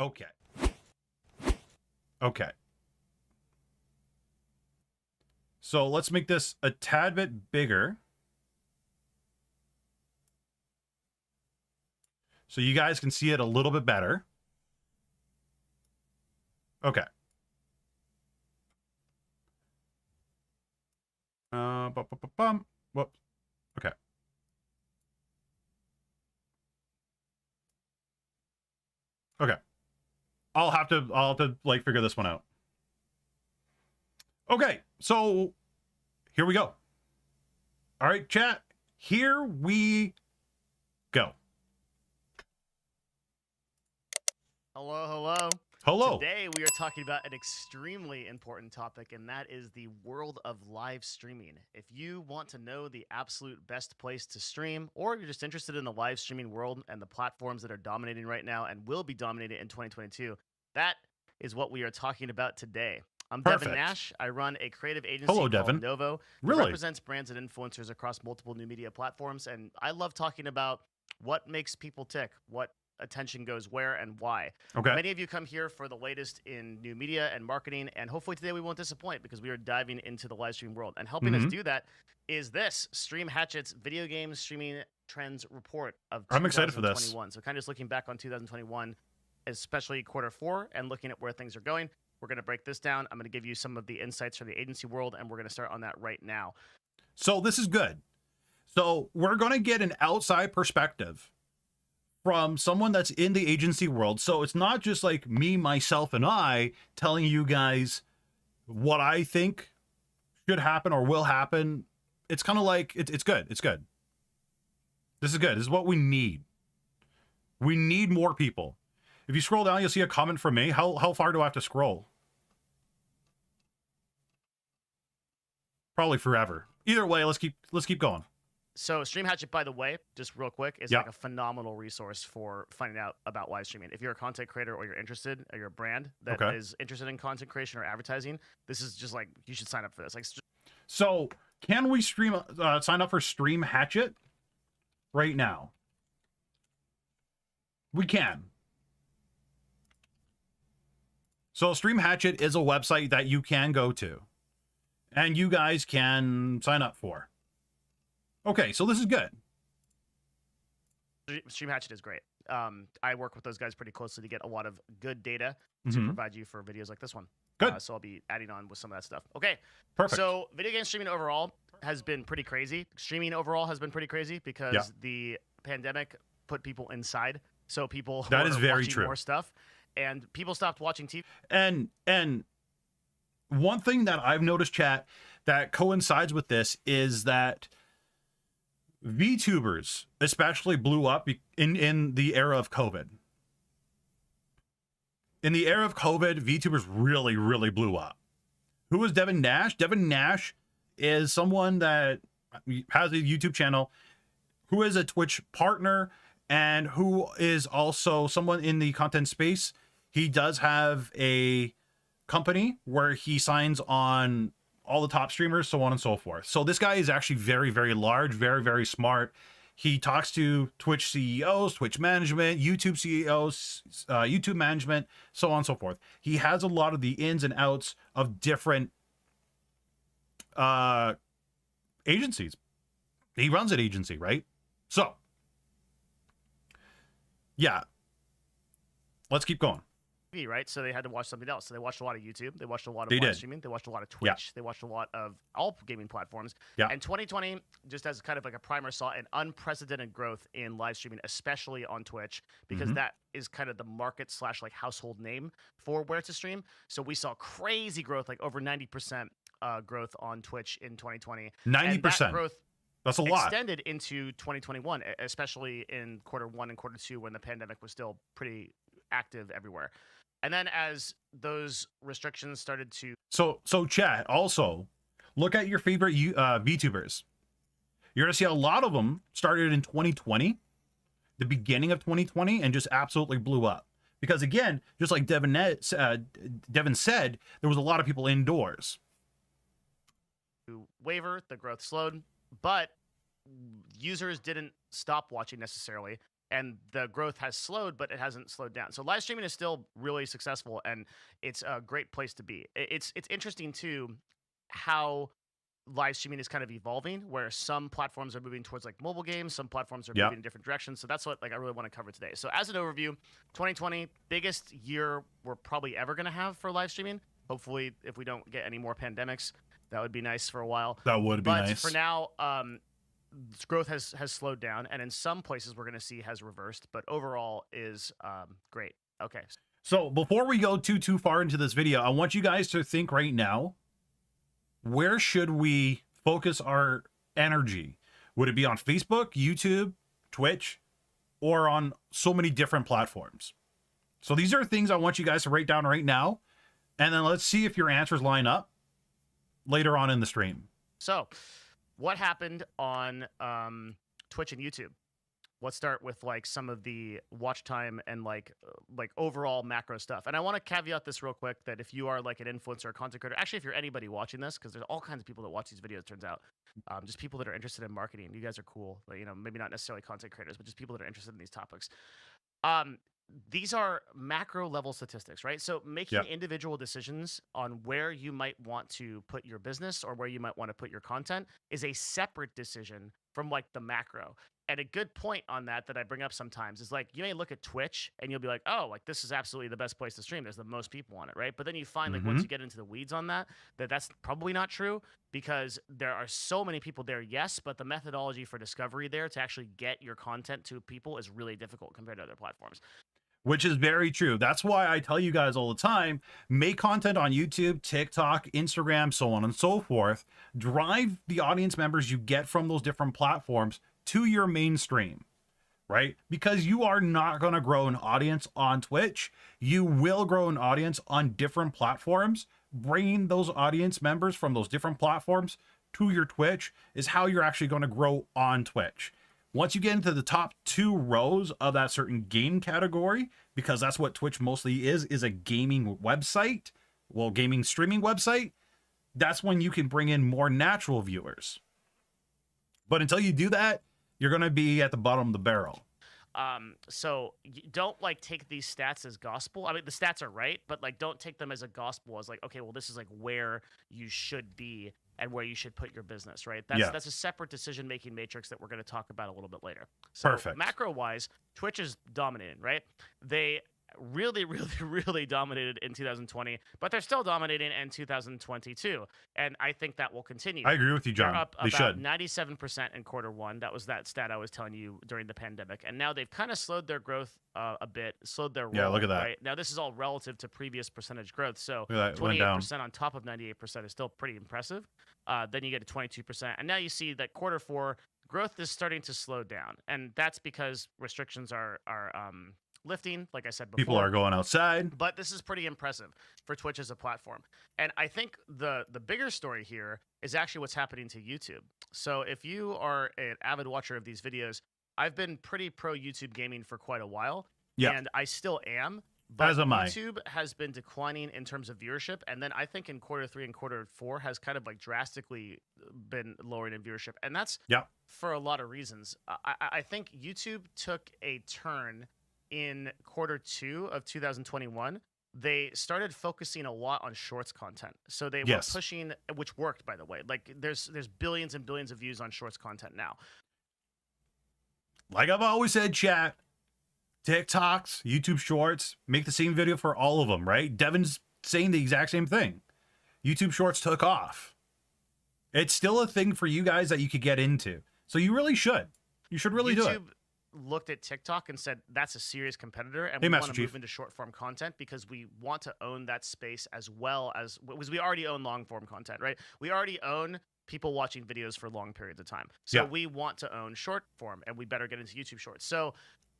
Okay. Okay. So let's make this a tad bit bigger, so you guys can see it a little bit better. Okay. Whoops. Okay. Okay. I'll have to like figure this one out. Okay, so here we go. All right, chat. Here we go. Hello, hello. Hello. Today we are talking about an extremely important topic, and that is the world of live streaming. If you want to know the absolute best place to stream, or you're just interested in the live streaming world and the platforms that are dominating right now and will be dominating in 2022, that is what we are talking about today. I'm Devin Nash. I run a creative agency called Devin. Novo that Really? represents brands and influencers across multiple new media platforms, and I love talking about what makes people tick, what attention goes where and why. Okay. Many of you come here for the latest in new media and marketing, and hopefully today we won't disappoint because we are diving into the live stream world. And helping us do that is this Stream Hatchet's video game streaming trends report of 2021. I'm excited for this. So kind of just looking back on 2021, especially Q4, and looking at where things are going. We're going to break this down. I'm going to give you some of the insights from the agency world, and we're going to start on that right now. So this is good. So we're going to get an outside perspective from someone that's in the agency world. So it's not just like me, myself, and I telling you guys what I think should happen or will happen. It's kind of like, it's good. It's good. This is good. This is what we need. We need more people. If you scroll down, you'll see a comment from me. How far do I have to scroll? Probably forever. Either way, let's keep going. So Stream Hatchet, by the way, just real quick, is like a phenomenal resource for finding out about live streaming. If you're a content creator or you're interested, or you're a brand that is interested in content creation or advertising, this is just like, you should sign up for this. Like, so can we sign up for Stream Hatchet right now? We can. So Stream Hatchet is a website that you can go to, and you guys can sign up for. Okay, so this is good. Stream Hatchet is great. I work with those guys pretty closely to get a lot of good data to provide you for videos like this one. Good. So I'll be adding on with some of that stuff. Okay. Perfect. So video game streaming overall has been pretty crazy. Streaming overall has been pretty crazy because the pandemic put people inside. So people that is very watching true. More stuff, and people stopped watching TV. And one thing that I've noticed, chat, that coincides with this is that VTubers especially blew up in the era of COVID. In the era of COVID, VTubers really, really blew up. Who is Devin Nash? Devin Nash is someone that has a YouTube channel, who is a Twitch partner, and who is also someone in the content space. He does have a company where he signs on all the top streamers, so on and so forth. So this guy is actually very, very large, very, very smart. He talks to Twitch CEOs, Twitch management, YouTube CEOs, YouTube management, so on and so forth. He has a lot of the ins and outs of different agencies. He runs an agency, right? So, yeah. Let's keep going. Right, so they had to watch something else. So they watched a lot of YouTube, they watched a lot of live streaming, they watched a lot of Twitch, they watched a lot of all gaming platforms. And 2020, just as kind of like a primer, saw an unprecedented growth in live streaming, especially on Twitch, because that is kind of the market / like household name for where to stream. So we saw crazy growth, like over 90% growth on Twitch in 2020. 90%. That growth that's a lot. Extended into 2021, especially in Q1 and Q2 when the pandemic was still pretty active everywhere. And then as those restrictions started to... So chat, also, look at your favorite VTubers. You're going to see a lot of them started in 2020, the beginning of 2020, and just absolutely blew up. Because again, just like Devin said, there was a lot of people indoors. Waver, the growth slowed, but users didn't stop watching necessarily. and the growth has slowed, but it hasn't slowed down. So live streaming is still really successful, and it's a great place to be. It's interesting too how live streaming is kind of evolving, where some platforms are moving towards like mobile games, some platforms are moving in different directions. So that's what I really want to cover today. So as an overview, 2020, biggest year we're probably ever going to have for live streaming. Hopefully, if we don't get any more pandemics, that would be nice for a while. That would be nice. But for now, growth has slowed down, and in some places we're going to see has reversed, but overall is great. Okay. So before we go too far into this video, I want you guys to think right now, where should we focus our energy? Would it be on Facebook, YouTube, Twitch, or on so many different platforms? So these are things I want you guys to write down right now, and then let's see if your answers line up later on in the stream. So what happened on Twitch and YouTube? Let's start with like some of the watch time and like overall macro stuff. And I want to caveat this real quick that if you are like an influencer or content creator, actually if you're anybody watching this, because there's all kinds of people that watch these videos, it turns out, just people that are interested in marketing. You guys are cool, but, you know, maybe not necessarily content creators, but just people that are interested in these topics. These are macro level statistics, right? So making individual decisions on where you might want to put your business or where you might want to put your content is a separate decision from like the macro. And a good point on that I bring up sometimes is like, you may look at Twitch and you'll be like, oh, like this is absolutely the best place to stream. There's the most people on it, right? But then you find like once you get into the weeds on that's probably not true, because there are so many people there, yes, but the methodology for discovery there to actually get your content to people is really difficult compared to other platforms. Which is very true. That's why I tell you guys all the time, make content on YouTube, TikTok, Instagram, so on and so forth. Drive the audience members you get from those different platforms to your mainstream, right? Because you are not going to grow an audience on Twitch. You will grow an audience on different platforms. Bringing those audience members from those different platforms to your Twitch is how you're actually going to grow on Twitch. Once you get into the top 2 rows of that certain game category, because that's what Twitch mostly is a gaming website, well, gaming streaming website, that's when you can bring in more natural viewers. But until you do that, you're going to be at the bottom of the barrel. So don't like take these stats as gospel. I mean, the stats are right, but like don't take them as a gospel as like, okay, well, this is like where you should be and where you should put your business, right? That's a separate decision-making matrix that we're going to talk about a little bit later. So perfect. Macro-wise, Twitch is dominating, right? They really dominated in 2020, but they're still dominating in 2022, and I think that will continue. I agree with you, John. They're up they about should. 97% in Q1. That was that stat I was telling you during the pandemic, and now they've kind of slowed their growth a bit, slowed their roll. Yeah, look at that. Right? Now this is all relative to previous percentage growth, so 28% on top of 98% is still pretty impressive. Then you get to 22%, and now you see that Q4 growth is starting to slow down, and that's because restrictions are lifting, like I said before. People are going outside. But this is pretty impressive for Twitch as a platform. And I think the bigger story here is actually what's happening to YouTube. So if you are an avid watcher of these videos, I've been pretty pro YouTube gaming for quite a while. Yeah. And I still am. But as am I. YouTube has been declining in terms of viewership. And then I think in Q3 and Q4 has kind of like drastically been lowering in viewership. And that's for a lot of reasons. I think YouTube took a turn in Q2 of 2021, they started focusing a lot on shorts content. So they were pushing, which worked, by the way. Like there's billions and billions of views on shorts content now. Like I've always said, chat, TikToks, YouTube Shorts, make the same video for all of them, right? Devin's saying the exact same thing. YouTube Shorts took off. It's still a thing for you guys that you could get into. So you really should. You should really do it. Looked at TikTok and said that's a serious competitor, and we want to move into short form content because we want to own that space as well as we already own long form content, right? We already own people watching videos for long periods of time, so we want to own short form, and we better get into YouTube Shorts. So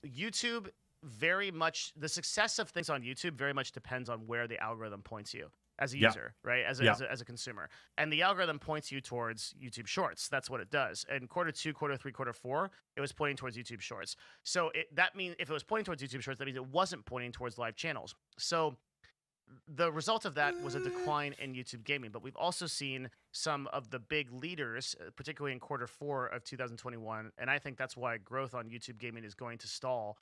YouTube very much, the success of things on YouTube very much depends on where the algorithm points you as a user, right? As a consumer. And the algorithm points you towards YouTube Shorts. That's what it does. In Q2, Q3, Q4, it was pointing towards YouTube Shorts. So that means if it was pointing towards YouTube Shorts, that means it wasn't pointing towards live channels. So the result of that was a decline in YouTube gaming. But we've also seen some of the big leaders, particularly in Q4 of 2021, and I think that's why growth on YouTube gaming is going to stall.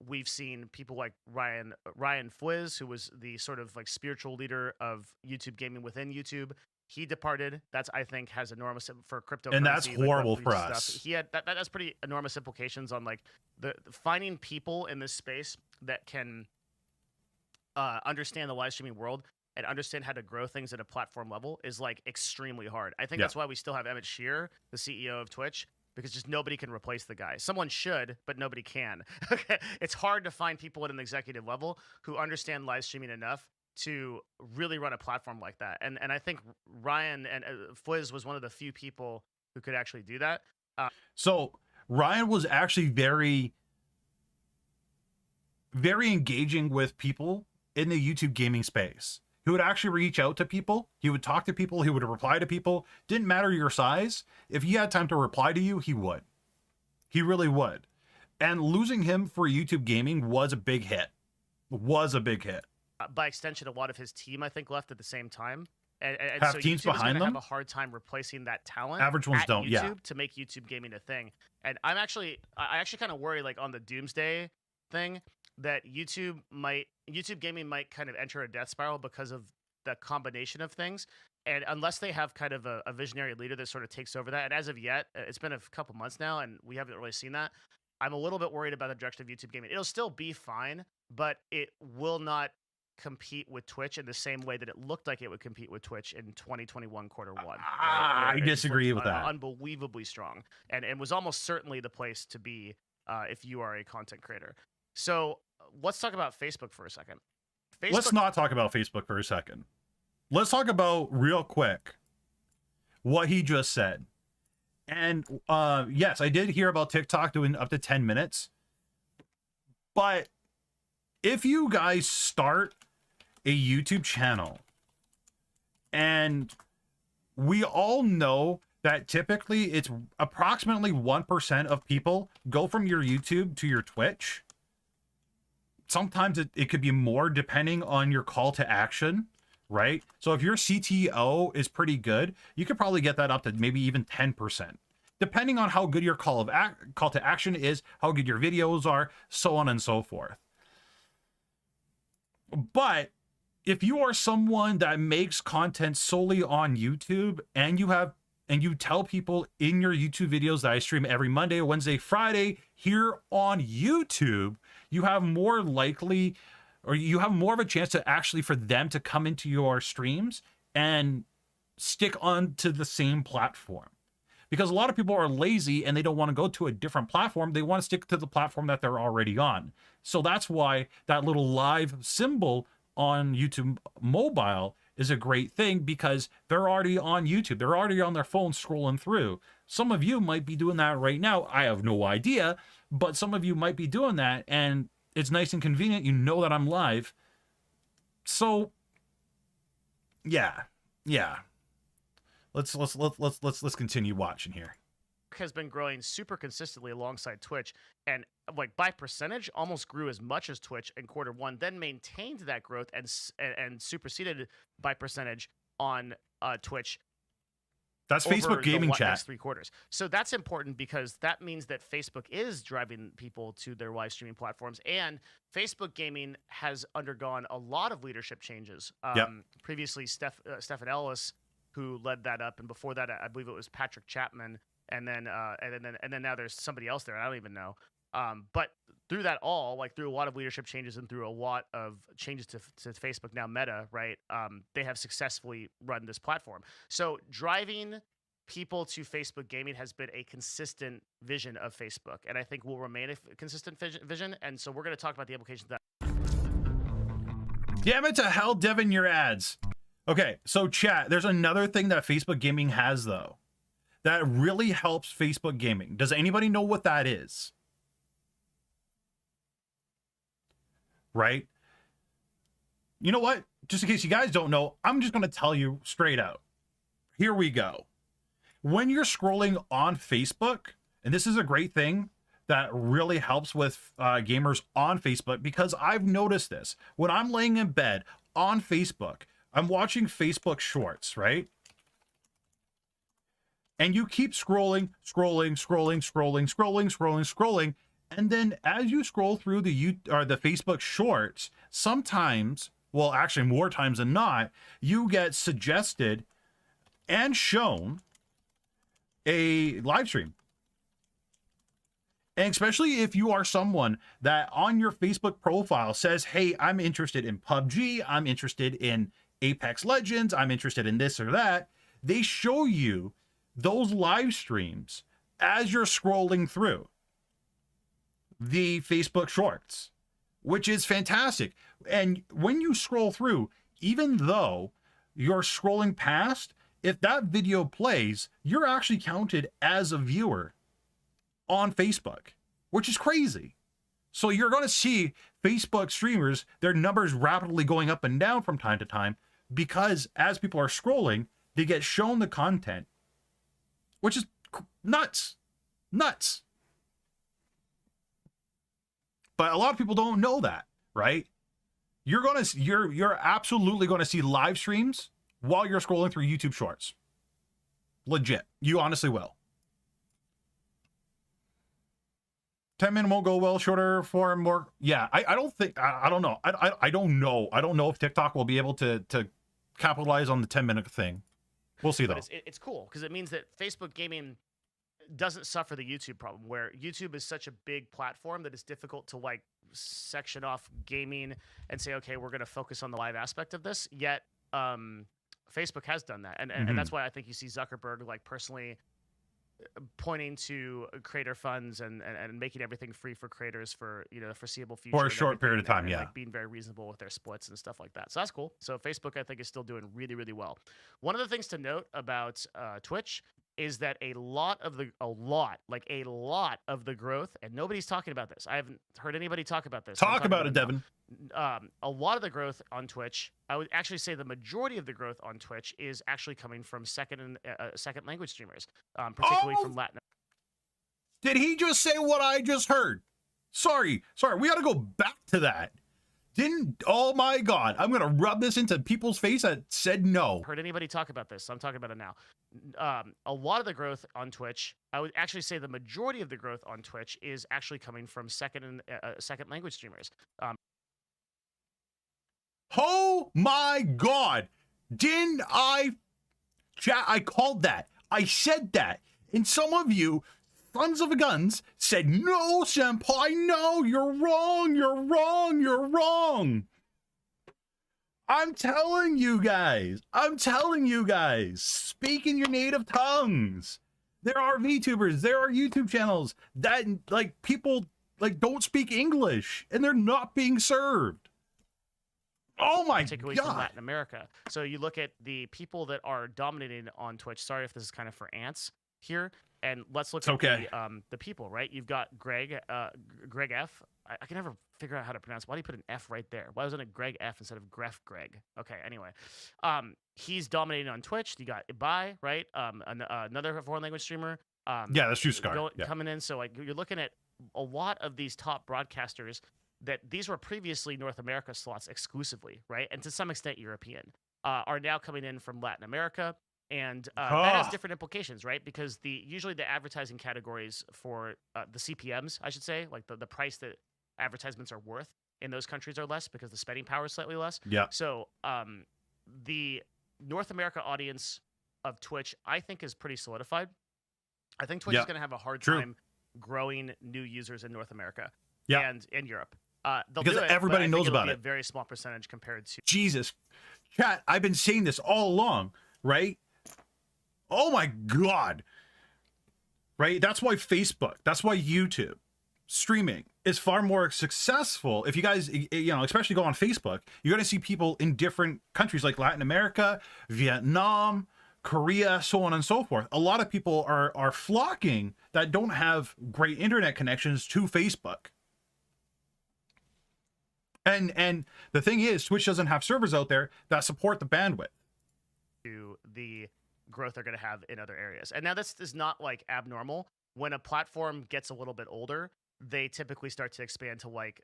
We've seen people like Ryan Fwiz, who was the sort of like spiritual leader of YouTube gaming within YouTube. He departed. That's, I think, has enormous for cryptocurrency, and that's horrible like for us. Stuff. He had that has pretty enormous implications on like the finding people in this space that can understand the live streaming world and understand how to grow things at a platform level is like extremely hard. I think that's why we still have Emmett Shear, the CEO of Twitch, because just nobody can replace the guy. Someone should, but nobody can. It's hard to find people at an executive level who understand live streaming enough to really run a platform like that. And I think Ryan and Fwiz was one of the few people who could actually do that. So Ryan was actually very, very engaging with people in the YouTube gaming space. He would actually reach out to people. He would talk to people. He would reply to people. Didn't matter your size. If he had time to reply to you, he would. He really would. And losing him for YouTube gaming was a big hit. By extension, a lot of his team, I think, left at the same time. And have so teams YouTube behind them. Have a hard time replacing that talent. Average ones at don't. YouTube to make YouTube gaming a thing. And I actually kind of worry, like on the doomsday thing, that YouTube gaming might kind of enter a death spiral because of the combination of things. And unless they have kind of a visionary leader that sort of takes over that, and as of yet, it's been a couple months now, and we haven't really seen that. I'm a little bit worried about the direction of YouTube gaming. It'll still be fine, but it will not compete with Twitch in the same way that it looked like it would compete with Twitch in 2021 Q1. I disagree with that. Unbelievably strong, and was almost certainly the place to be if you are a content creator. So let's talk about Facebook for a second. Let's not talk about Facebook for a second. Let's talk about real quick what he just said. And yes, I did hear about TikTok doing up to 10 minutes. But if you guys start a YouTube channel, and we all know that typically it's approximately 1% of people go from your YouTube to your Twitch. Sometimes it could be more depending on your call to action, right? So if your CTO is pretty good, you could probably get that up to maybe even 10%, depending on how good your call to action is, how good your videos are, so on and so forth. But if you are someone that makes content solely on YouTube and you tell people in your YouTube videos that I stream every Monday, Wednesday, Friday here on YouTube, you have more likely, or you have more of a chance to actually for them to come into your streams and stick on to the same platform. Because a lot of people are lazy and they don't want to go to a different platform. They want to stick to the platform that they're already on. So that's why that little live symbol on YouTube mobile is a great thing, because they're already on YouTube. They're already on their phone scrolling through. Some of you might be doing that right now. I have no idea, but some of you might be doing that, and it's nice and convenient. You know that I'm live. So yeah. Let's continue watching here. Has been growing super consistently alongside Twitch, and like by percentage almost grew as much as Twitch in Q1, then maintained that growth and superseded by percentage on Twitch. That's Facebook gaming chat. Next 3 quarters. So that's important because that means that Facebook is driving people to their live streaming platforms, and Facebook gaming has undergone a lot of leadership changes. Previously, Stephen Ellis, who led that up, and before that, I believe it was Patrick Chapman. And then now there's somebody else there. I don't even know. But through that all, like through a lot of leadership changes and through a lot of changes to Facebook, now Meta, right? They have successfully run this platform. So driving people to Facebook gaming has been a consistent vision of Facebook, and I think will remain a consistent vision. And so we're going to talk about the implications of that. Damn it to hell, Devin, your ads. Okay, so chat, there's another thing that Facebook gaming has though, that really helps Facebook gaming. Does anybody know what that is? Right? You know what? Just in case you guys don't know, I'm just going to tell you straight out. Here we go. When you're scrolling on Facebook, and this is a great thing that really helps with gamers on Facebook, because I've noticed this. When I'm laying in bed, on Facebook, I'm watching Facebook Shorts, right? And you keep scrolling, and then as you scroll through the Facebook Shorts, sometimes, well, actually more times than not, you get suggested and shown a live stream. And especially if you are someone that on your Facebook profile says, hey, I'm interested in PUBG, I'm interested in Apex Legends, I'm interested in this or that, they show you those live streams as you're scrolling through the Facebook Shorts, which is fantastic. And when you scroll through, even though you're scrolling past, if that video plays, you're actually counted as a viewer on Facebook, which is crazy. So you're going to see Facebook streamers, their numbers rapidly going up and down from time to time, because as people are scrolling, they get shown the content, which is nuts. But a lot of people don't know that, right? You're absolutely going to see live streams while you're scrolling through YouTube Shorts. Legit. You honestly will. 10-minute won't go well, shorter form more. Yeah, I don't think, I don't know. I don't know. I don't know if TikTok will be able to capitalize on the 10-minute thing. We'll see, though. But it's cool because it means that Facebook gaming doesn't suffer the YouTube problem, where YouTube is such a big platform that it's difficult to like section off gaming and say, okay, we're going to focus on the live aspect of this. Yet Facebook has done that. And that's why I think you see Zuckerberg like personally pointing to creator funds and making everything free for creators for, you know, the foreseeable future. For a short period of time, and yeah. like being very reasonable with their splits and stuff like that. So that's cool. So Facebook, I think, is still doing really, really well. One of the things to note about Twitch is that a lot of the growth, and nobody's talking about this. I haven't heard anybody talk about this. Talk about it, Devin. A lot of the growth on Twitch, I would actually say the majority of the growth on Twitch is actually coming from second language streamers, particularly from Latin. Did he just say what I just heard? Sorry, we got to go back to that. Oh my God, I'm gonna rub this into people's face that said no. Heard anybody talk about this? So I'm talking about it now. A lot of the growth on Twitch, I would actually say the majority of the growth on Twitch is actually coming from second language streamers. Oh my God, didn't I? Chat, I called that. I said that, and some of you sons of guns said, no, Senpai, no, you're wrong. I'm telling you guys, speak in your native tongues. There are VTubers, there are YouTube channels that like people like don't speak English and they're not being served. Oh my particularly God. From Latin America. So you look at the people that are dominating on Twitch. Sorry if this is kind of for ants here. And let's look at the people, right? You've got Greg F. I can never figure out how to pronounce. Why do you put an F right there? Why wasn't it Greg F instead of Gref Greg? Okay, anyway. He's dominating on Twitch. You got Ibai, right? Another foreign language streamer. Yeah, that's Scar. Coming in. So like you're looking at a lot of these top broadcasters that these were previously North America slots exclusively, right? And to some extent European, are now coming in from Latin America. And that has different implications, right? Because usually the advertising categories for the CPMs, I should say, like the price that advertisements are worth in those countries are less because the spending power is slightly less. Yeah. So the North America audience of Twitch, I think, is pretty solidified. I think Twitch is going to have a hard time growing new users in North America and in Europe. Because everybody knows about it. A very small percentage compared to Jesus. Chat, I've been saying this all along, right? Oh my God. Right? That's why Facebook, that's why YouTube streaming is far more successful. If you guys, especially go on Facebook, you're going to see people in different countries like Latin America, Vietnam, Korea, so on and so forth. A lot of people are flocking that don't have great internet connections to Facebook. And the thing is, Twitch doesn't have servers out there that support the bandwidth. To the growth they're going to have in other areas. And now this is not like abnormal. When a platform gets a little bit older, they typically start to expand to like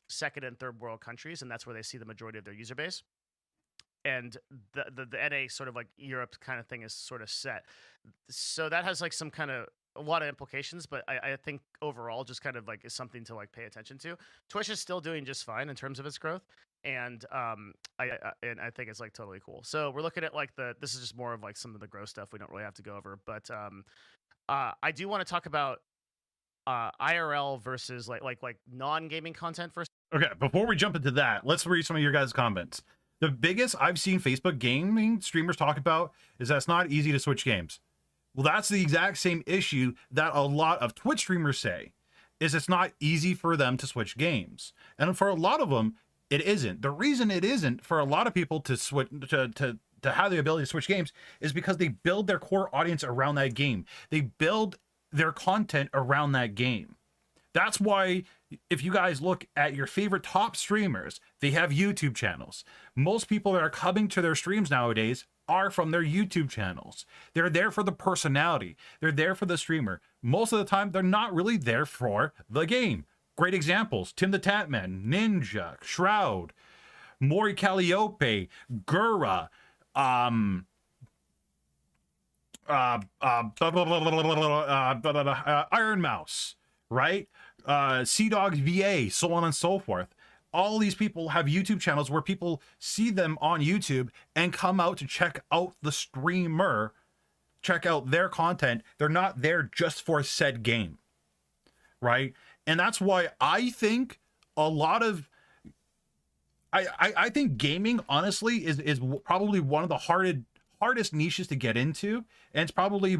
second and third world countries, and that's where they see the majority of their user base. And the NA sort of like Europe kind of thing is sort of set. So that has like some kind of a lot of implications, but I think overall just kind of like is something to like pay attention to. Twitch is still doing just fine in terms of its growth. And I think it's like totally cool. So we're looking at like this is just more of like some of the growth stuff we don't really have to go over, but I do want to talk about IRL versus like non-gaming content first. Okay, before we jump into that, let's read some of your guys' comments. The biggest I've seen Facebook gaming streamers talk about is that it's not easy to switch games. Well, that's the exact same issue that a lot of Twitch streamers say, is it's not easy for them to switch games. And for a lot of them, it isn't. The reason it isn't for a lot of people to switch to have the ability to switch games is because they build their core audience around that game. They build their content around that game. That's why if you guys look at your favorite top streamers, they have YouTube channels. Most people that are coming to their streams nowadays are from their YouTube channels. They're there for the personality. They're there for the streamer. Most of the time, they're not really there for the game. Great examples: Tim the Tatman, Ninja, Shroud, Mori Calliope, Gura, Iron Mouse, right? Sea Dogs VA, so on and so forth. All these people have YouTube channels where people see them on YouTube and come out to check out the streamer, check out their content. They're not there just for said game, right? And that's why I think a lot of I think gaming honestly is probably one of the hardest niches to get into, and it's probably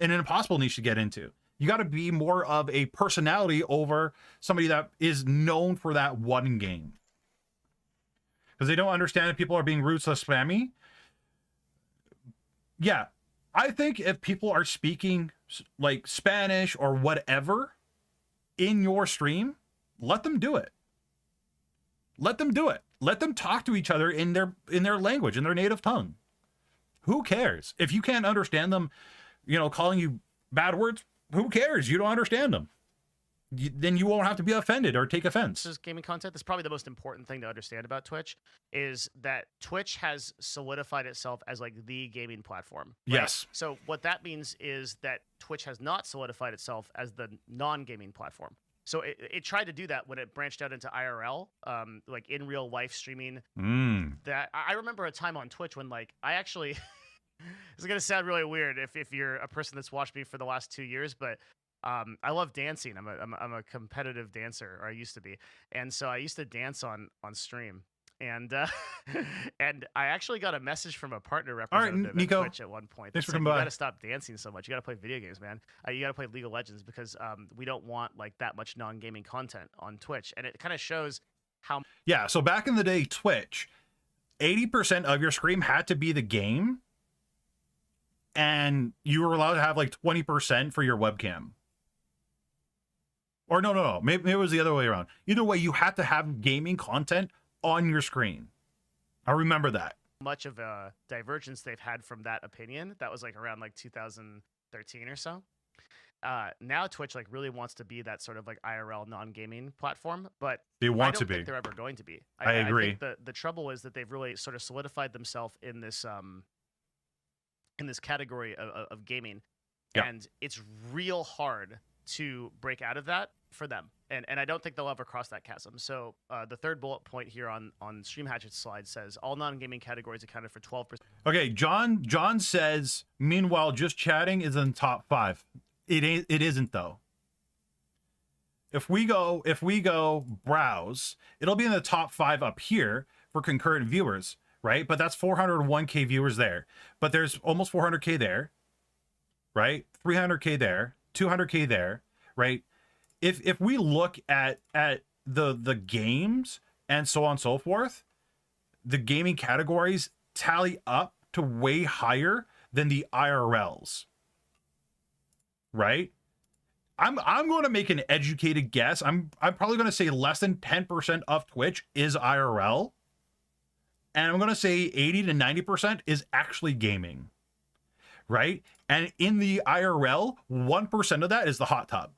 an impossible niche to get into. You got to be more of a personality over somebody that is known for that one game, because they don't understand if people are being rude or spammy. Yeah, I think if people are speaking like Spanish or whatever in your stream, let them do it. Let them do it. Let them talk to each other in their language, in their native tongue. Who cares? If you can't understand them, calling you bad words, who cares? You don't understand them. Then you won't have to be offended or take offense. This is gaming content. That's probably the most important thing to understand about Twitch, is that Twitch has solidified itself as like the gaming platform. Right? Yes. So what that means is that Twitch has not solidified itself as the non-gaming platform. So it tried to do that when it branched out into IRL, like in real life streaming. That I remember a time on Twitch when like I actually, it's gonna sound really weird if you're a person that's watched me for the last 2 years, but I love dancing. I'm a competitive dancer, or I used to be, and so I used to dance on stream. And and I actually got a message from a partner representative at Twitch at one point. Thanks for coming by. You got to stop dancing so much. You got to play video games, man. You got to play League of Legends, because we don't want like that much non-gaming content on Twitch. And it kind of shows how. Yeah. So back in the day, Twitch, 80% of your stream had to be the game, and you were allowed to have like 20% for your webcam. Or no. Maybe it was the other way around. Either way, you had to have gaming content on your screen. I remember that. Much of a divergence they've had from that opinion. That was like around like 2013 or so. Now Twitch like really wants to be that sort of like IRL non-gaming platform, but they want to I don't think they're ever going to be. I agree. I think the trouble is that they've really sort of solidified themselves in this category of gaming, and it's real hard to break out of that for them. And I don't think they'll ever cross that chasm. So the third bullet point here on Stream Hatchet's slide says all non-gaming categories accounted for 12%. Okay, John says, meanwhile, just chatting is in top 5. It isn't though. If we go browse, it'll be in the top 5 up here for concurrent viewers, right? But that's 401k viewers there. But there's almost 400k there, right? 300k there, 200k there, right? If we look at the games and so on and so forth, the gaming categories tally up to way higher than the IRLs, right? I'm going to make an educated guess. I'm probably going to say less than 10% of Twitch is IRL, and I'm going to say 80 to 90% is actually gaming, right? And in the IRL, 1% of that is the hot tub.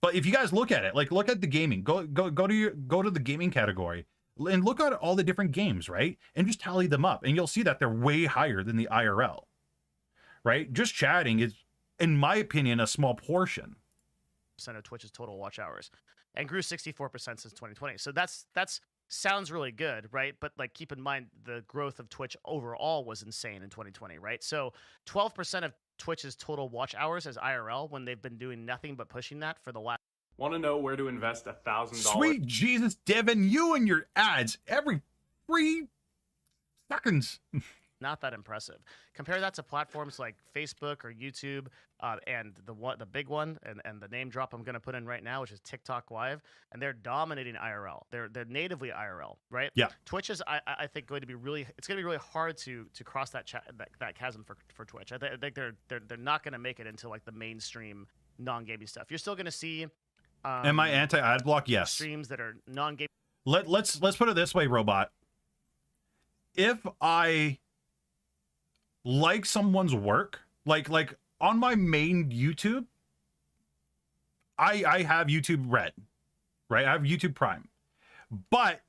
But if you guys look at it, like look at the gaming, go to the gaming category and look at all the different games, right? And just tally them up, and you'll see that they're way higher than the IRL, right? Just chatting is, in my opinion, a small portion of Twitch's total watch hours, and grew 64% since 2020. So that's sounds really good, right? But like, keep in mind the growth of Twitch overall was insane in 2020, right? So 12% of Twitch's total watch hours as IRL, when they've been doing nothing but pushing that for the last. Want to know where to invest $1,000? Sweet Jesus, Devin, you and your ads every 3 seconds. Not that impressive. Compare that to platforms like Facebook or YouTube, and the big one and the name drop I'm going to put in right now, which is TikTok Live, and they're dominating IRL. They're natively IRL, right? Yeah. Twitch is, I think, going to be really hard to cross that chasm for Twitch. I think they're not going to make it into like the mainstream non-gaming stuff. You're still going to see. Am I anti-ad block? Yes. Streams that are non-gaming. Let's put it this way, Robot. If I like someone's work, like on my main YouTube, I have YouTube Red, right? I have YouTube Prime, but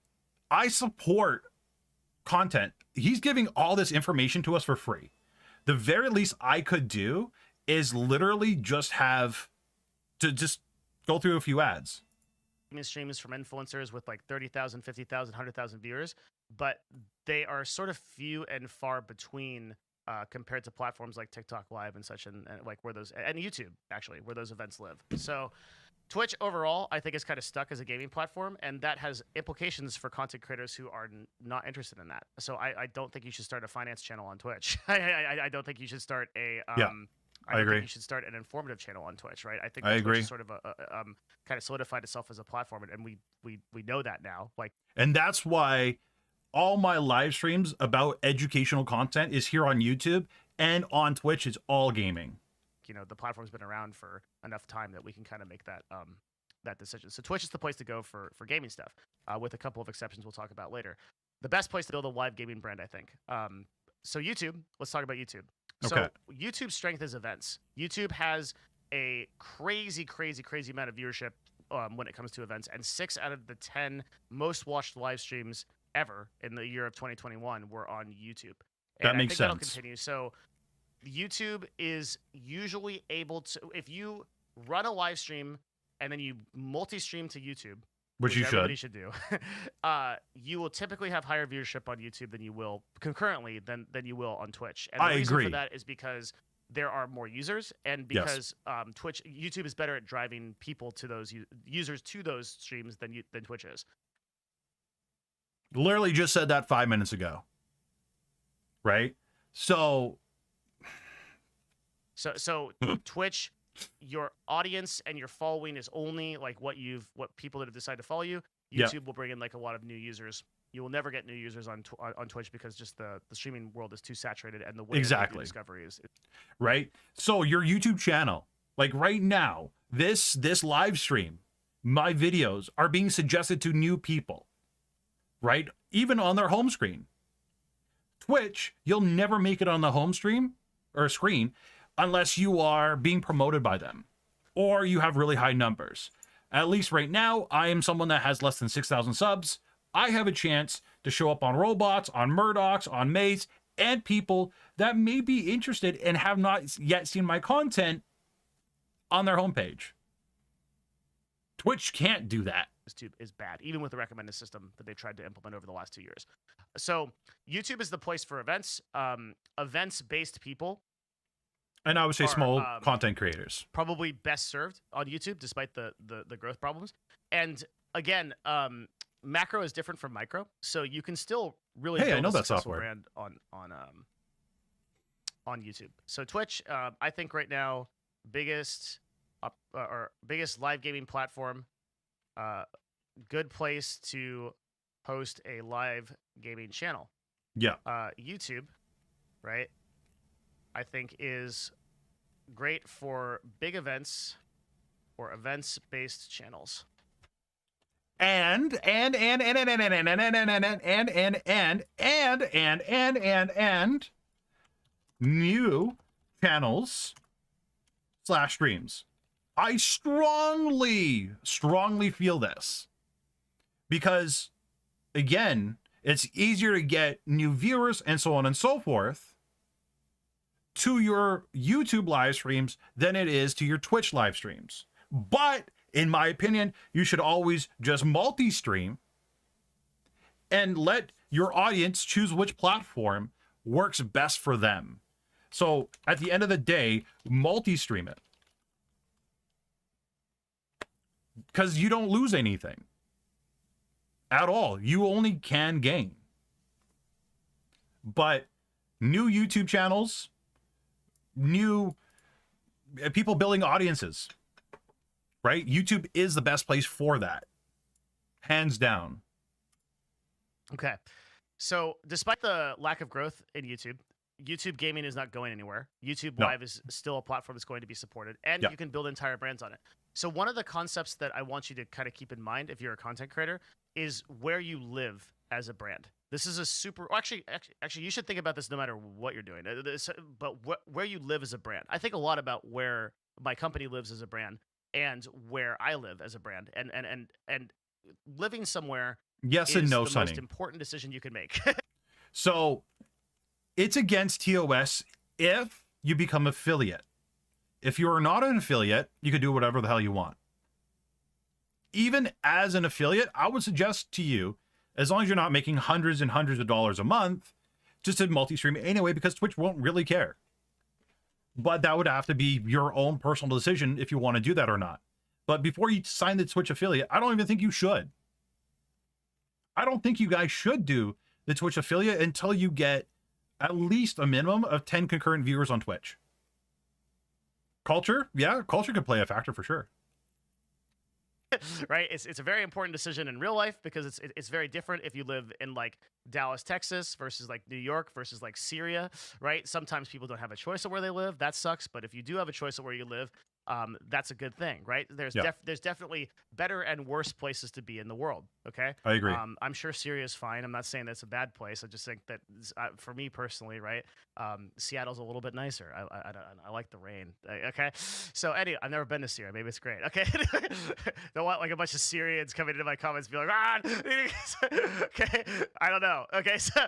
I support content. He's giving all this information to us for free. The very least I could do is literally just have to just go through a few ads. Streams from influencers with like 30,000, 50,000, 100,000 viewers, but they are sort of few and far between compared to platforms like TikTok Live and such, and like where those, and YouTube actually, where those events live. So Twitch overall, I think, is kind of stuck as a gaming platform, and that has implications for content creators who are not interested in that. So I don't think you should start a finance channel on Twitch. I don't think you should start a I agree. Think you should start an informative channel on Twitch, right? I think I Twitch agree. Is sort of kind of solidified itself as a platform, and we know that now. Like, and that's why all my live streams about educational content is here on YouTube, and on Twitch it's all gaming. You know, the platform's been around for enough time that we can kind of make that that decision. So Twitch is the place to go for gaming stuff, with a couple of exceptions we'll talk about later. The best place to build a live gaming brand, I think. So YouTube, let's talk about YouTube. So okay. YouTube's strength is events. YouTube has a crazy amount of viewership when it comes to events, and 6 out of the 10 most watched live streams ever in the year of 2021 were on YouTube. And that makes sense. That'll continue. So YouTube is usually able to, if you run a live stream and then you multi-stream to YouTube, which you everybody should do, you will typically have higher viewership on YouTube than you will concurrently than you will on Twitch. And the reason for that is because there are more users, and because YouTube is better at driving people to those users to those streams than Twitch is. Literally just said that 5 minutes ago. Right? So Twitch, your audience and your following is only like what people that have decided to follow you. YouTube will bring in like a lot of new users. You will never get new users on Twitch because just the streaming world is too saturated, and the way discovery is right. So your YouTube channel, like right now, this live stream, my videos are being suggested to new people, right? Even on their home screen. Twitch, you'll never make it on the home stream or screen unless you are being promoted by them or you have really high numbers. At least right now, I am someone that has less than 6,000 subs. I have a chance to show up on Robots, on Murdochs, on Maze, and people that may be interested and have not yet seen my content on their homepage. Twitch can't do that. Is bad, even with the recommended system that they tried to implement over the last 2 years. So YouTube is the place for events, events-based people. And I would say small content creators. Probably best served on YouTube, despite the growth problems. And again, macro is different from micro, so you can still really build a successful brand on YouTube. So Twitch, I think right now, biggest live gaming platform, good place to host a live gaming channel. Yeah. YouTube, right? I think is great for big events or events-based channels. And new channels / streams. I strongly feel this because, again, it's easier to get new viewers and so on and so forth to your YouTube live streams than it is to your Twitch live streams. But in my opinion, you should always just multi-stream and let your audience choose which platform works best for them. So at the end of the day, multi-stream it. Because you don't lose anything at all. You only can gain. But new YouTube channels, new people building audiences, right? YouTube is the best place for that. Hands down. Okay. So despite the lack of growth in YouTube gaming is not going anywhere. YouTube Live is still a platform that's going to be supported, and you can build entire brands on it. So one of the concepts that I want you to kind of keep in mind if you're a content creator is where you live as a brand. This is a super, actually, you should think about this no matter what you're doing, but where you live as a brand. I think a lot about where my company lives as a brand and where I live as a brand, and living somewhere yes is and no, the Sonny. most important decision you can make. So it's against TOS if you become affiliate. If you're not an affiliate, you can do whatever the hell you want. Even as an affiliate, I would suggest to you, as long as you're not making hundreds and hundreds of dollars a month, just to multi-stream anyway, because Twitch won't really care. But that would have to be your own personal decision if you want to do that or not. But before you sign the Twitch affiliate, I don't even think you should. I don't think you guys should do the Twitch affiliate until you get at least a minimum of 10 concurrent viewers on Twitch. Culture, yeah, culture could play a factor for sure. Right, it's a very important decision in real life because it's very different if you live in like Dallas, Texas versus like New York versus like Syria, right? Sometimes people don't have a choice of where they live. That sucks. But if you do have a choice of where you live, that's a good thing, right? There's definitely better and worse places to be in the world. Okay, I agree. I'm sure Syria is fine. I'm not saying that's a bad place. I just think that for me personally, right, Seattle's a little bit nicer. I like the rain. Okay, so anyway, I've never been to Syria. Maybe it's great. Okay, don't want like a bunch of Syrians coming into my comments and be like, okay, I don't know. Okay, so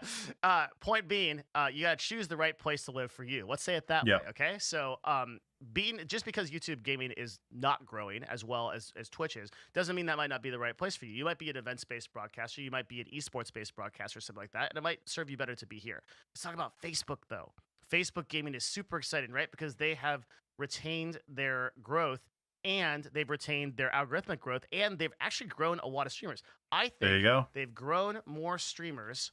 point being, you gotta choose the right place to live for you. Let's say it that way. Okay, so just because YouTube gaming is not growing as well as Twitch is, doesn't mean that might not be the right place for you. You might be an events-based broadcaster, you might be an esports-based broadcaster, something like that, and it might serve you better to be here. Let's talk about Facebook, though. Facebook gaming is super exciting, right? Because they have retained their growth, and they've retained their algorithmic growth, and they've actually grown a lot of streamers. I think they've grown more streamers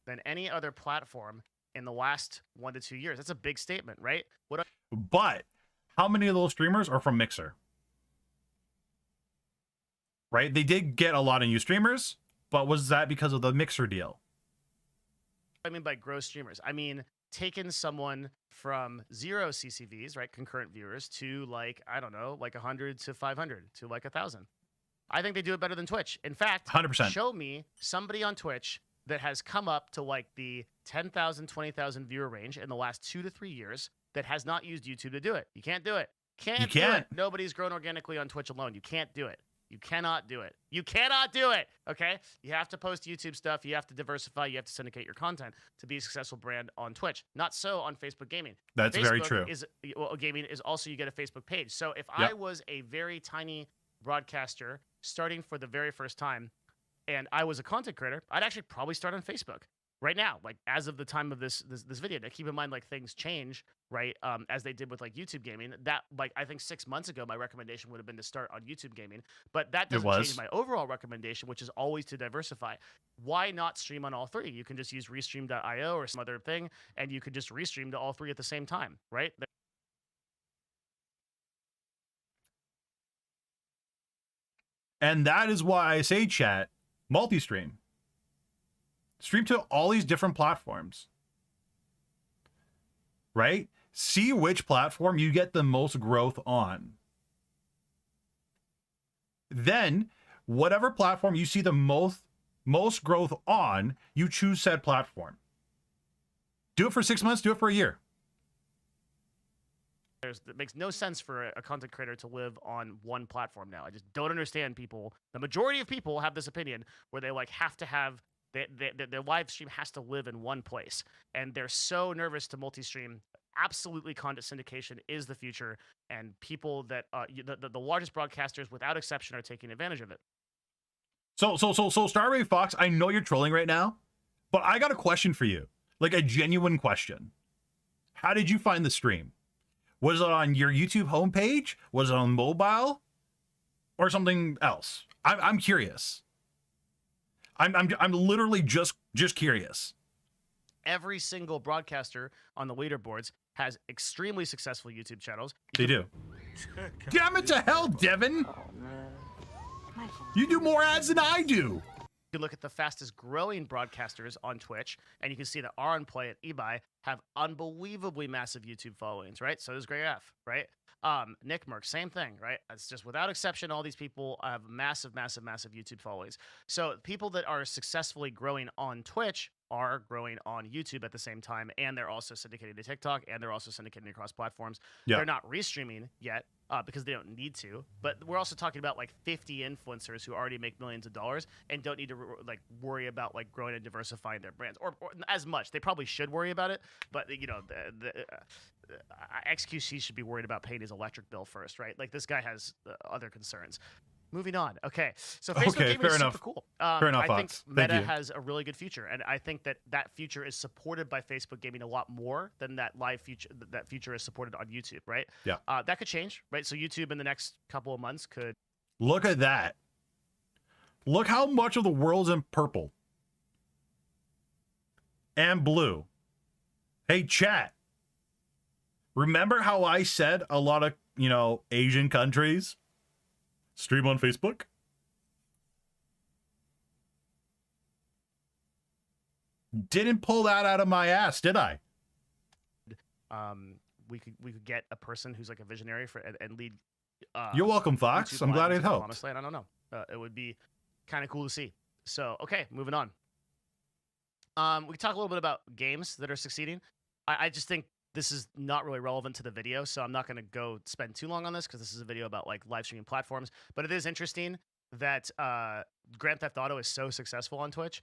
than any other platform in the last 1 to 2 years. That's a big statement, right? But how many of those streamers are from Mixer? Right? They did get a lot of new streamers, but was that because of the Mixer deal? I mean by gross streamers, I mean taking someone from 0 CCVs, right, concurrent viewers, to like, I don't know, like 100 to 500 to like 1,000. I think they do it better than Twitch. In fact, 100%. Show me somebody on Twitch that has come up to like the 10,000, 20,000 viewer range in the last 2 to 3 years that has not used YouTube to do it. You can't do it. Can't do it. Nobody's grown organically on Twitch alone. You can't do it. You cannot do it. You cannot do it. Okay? You have to post YouTube stuff. You have to diversify. You have to syndicate your content to be a successful brand on Twitch. Not so on Facebook gaming. That's very true. Gaming is also you get a Facebook page. So if I was a very tiny broadcaster starting for the very first time and I was a content creator, I'd actually probably start on Facebook right now, like as of the time of this video. Now keep in mind, like things change, right? As they did with like YouTube gaming. That like I think 6 months ago, my recommendation would have been to start on YouTube gaming, but that doesn't change my overall recommendation, which is always to diversify. Why not stream on all three? You can just use restream.io or some other thing, and you could just restream to all three at the same time, right? And that is why I say, chat, multi-stream. Stream to all these different platforms, right? See which platform you get the most growth on. Then, whatever platform you see the most growth on, you choose said platform. Do it for 6 months, do it for a year. It makes no sense for a content creator to live on one platform now. I just don't understand people. The majority of people have this opinion where they like have to have their live stream has to live in one place, and they're so nervous to multi-stream. Absolutely, content syndication is the future, and people that the largest broadcasters, without exception, are taking advantage of it. So Starray Fox, I know you're trolling right now, but I got a question for you, like a genuine question. How did you find the stream? Was it on your YouTube homepage? Was it on mobile, or something else? I'm curious. I'm literally just curious. Every single broadcaster on the leaderboards has extremely successful YouTube channels. They do. Damn it to hell, Devin! Oh, man. You do more ads than I do. You can look at the fastest growing broadcasters on Twitch, and you can see that Our Play and eBay have unbelievably massive YouTube followings, right? So does Grey F, right? Nick Merck, same thing, right? It's just without exception, all these people have massive YouTube followings. So people that are successfully growing on Twitch are growing on YouTube at the same time, and they're also syndicating to TikTok, and they're also syndicating across platforms. Yeah. They're not restreaming yet because they don't need to, but we're also talking about like 50 influencers who already make millions of dollars and don't need to like worry about like growing and diversifying their brands or as much. They probably should worry about it, but you know, the XQC should be worried about paying his electric bill first, right? Like this guy has other concerns. Moving on. Okay. So Facebook gaming is super cool. Fair enough, I think Fox. Meta has a really good future, and I think that future is supported by Facebook gaming a lot more than that future is supported on YouTube, right? Yeah. That could change, right? So YouTube in the next couple of months could. Look at that. Look how much of the world's in purple and blue. Hey, chat. Remember how I said a lot of, Asian countries stream on Facebook? Didn't pull that out of my ass, did I? We could get a person who's like a visionary for and lead. You're welcome, Fox. YouTube I'm glad it live helped. Promised Land. I don't know. It would be kind of cool to see. So okay, moving on. We can talk a little bit about games that are succeeding. I just think this is not really relevant to the video, so I'm not going to go spend too long on this because this is a video about like live streaming platforms. But it is interesting that Grand Theft Auto is so successful on Twitch.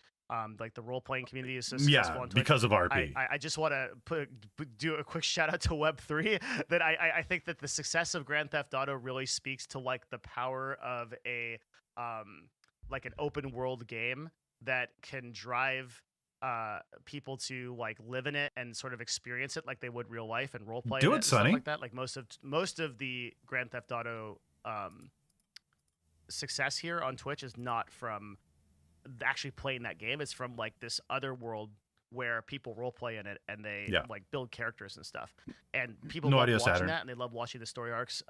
Like the role-playing community is so successful on Twitch. Because of RP. I just want to do a quick shout out to Web3 that I think that the success of Grand Theft Auto really speaks to like the power of a like an open world game that can drive people to like live in it and sort of experience it like they would real life and role play Do it it, and Sonny. stuff like that. Like most of the Grand Theft Auto success here on Twitch is not from actually playing that game. It's from like this other world where people role play in it and they like build characters and stuff. And people love watching that, and they love watching the story arcs.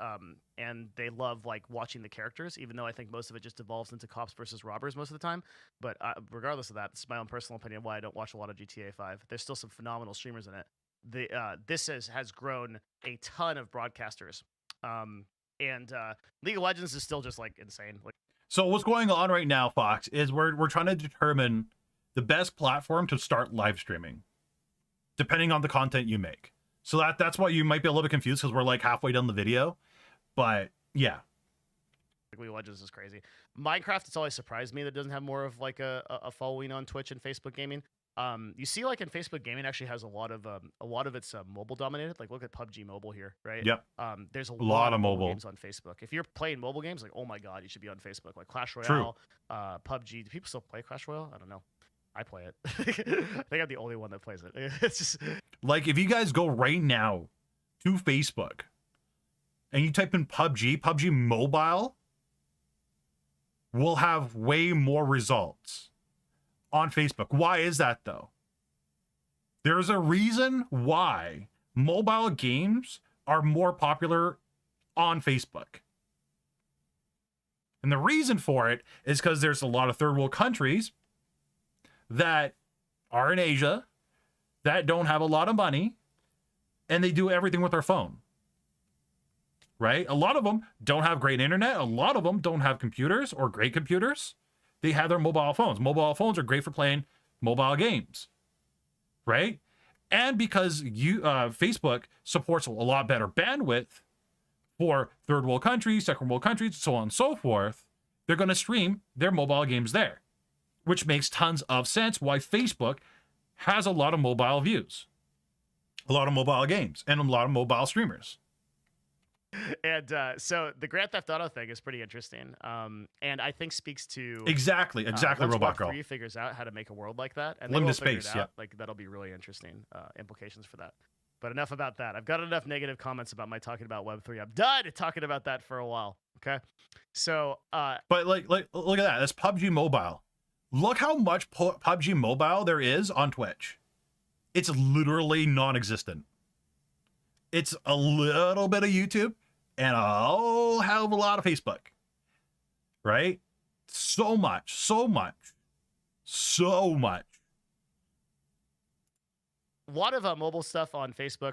And they love like watching the characters, even though I think most of it just evolves into cops versus robbers most of the time. But regardless of that, it's my own personal opinion why I don't watch a lot of GTA 5. There's still some phenomenal streamers in it. This has grown a ton of broadcasters. And League of Legends is still just like insane. Like, so what's going on right now, Fox, is we're trying to determine the best platform to start live streaming, depending on the content you make. So that's why you might be a little bit confused because we're like halfway done the video. But yeah. League of Legends is crazy. Minecraft, it's always surprised me that it doesn't have more of like a following on Twitch and Facebook gaming. You see, like in Facebook gaming, actually has a lot of it's mobile dominated. Like look at PUBG Mobile here, right? Yep. There's a lot of mobile games on Facebook. If you're playing mobile games, like oh my god, you should be on Facebook. Like Clash Royale, PUBG. Do people still play Clash Royale? I don't know. I play it. I think I'm the only one that plays it. It's just like if you guys go right now to Facebook and you type in PUBG Mobile will have way more results on Facebook. Why is that though? There's a reason why mobile games are more popular on Facebook. And the reason for it is because there's a lot of third world countries that are in Asia that don't have a lot of money and they do everything with their phone. Right? A lot of them don't have great internet. A lot of them don't have computers or great computers. They have their mobile phones. Mobile phones are great for playing mobile games. Right? And because Facebook supports a lot better bandwidth for third world countries, second world countries, so on and so forth, they're going to stream their mobile games there, which makes tons of sense why Facebook has a lot of mobile views, a lot of mobile games, and a lot of mobile streamers. And so the Grand Theft Auto thing is pretty interesting, and I think speaks to exactly once Robot Girl 3 figures out how to make a world like that, and limited space, yeah, like that'll be really interesting implications for that. But enough about that. I've got enough negative comments about my talking about Web3. I'm done talking about that for a while. Okay, so but like look at that. That's PUBG Mobile. Look how much PUBG Mobile there is on Twitch. It's literally non-existent. It's a little bit of YouTube and a whole hell of a lot of Facebook, right? So much. A lot of mobile stuff on Facebook.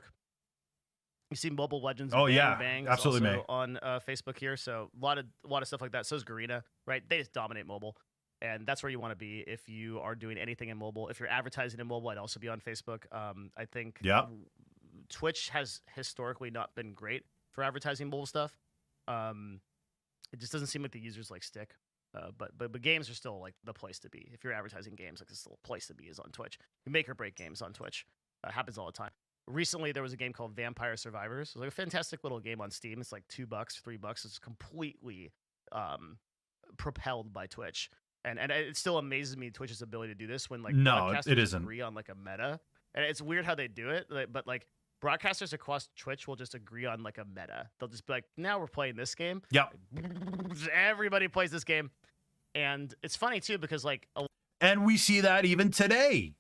You see Mobile Legends. Oh, Bang yeah, Bang absolutely, also on Facebook here. So a lot of stuff like that. So is Garena, right? They just dominate mobile, and that's where you want to be if you are doing anything in mobile. If you're advertising in mobile, I'd also be on Facebook. I think Twitch has historically not been great for advertising mobile stuff. It just doesn't seem like the users like stick. But games are still like the place to be. If you're advertising games, like, it's still a place to be is on Twitch. You make or break games on Twitch. Happens all the time. Recently, there was a game called Vampire Survivors. It was like a fantastic little game on Steam. It's like $2, $3. It's completely propelled by Twitch. And it still amazes me Twitch's ability to do this when like broadcasters agree on like a meta. And it's weird how they do it, but like broadcasters across Twitch will just agree on like a meta. They'll just be like, now we're playing this game. Yep. Everybody plays this game. And it's funny too, because like, and we see that even today.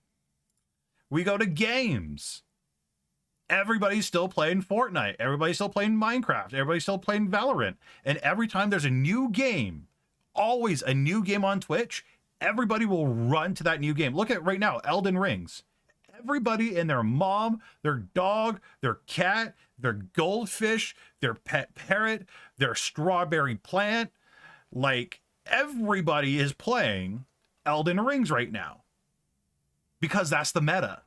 We go to games. Everybody's still playing Fortnite. Everybody's still playing Minecraft. Everybody's still playing Valorant. And every time there's a new game, always a new game on Twitch, everybody will run to that new game. Look at right now, Elden Rings. Everybody and their mom, their dog, their cat, their goldfish, their pet parrot, their strawberry plant, like everybody is playing Elden Rings right now because that's the meta.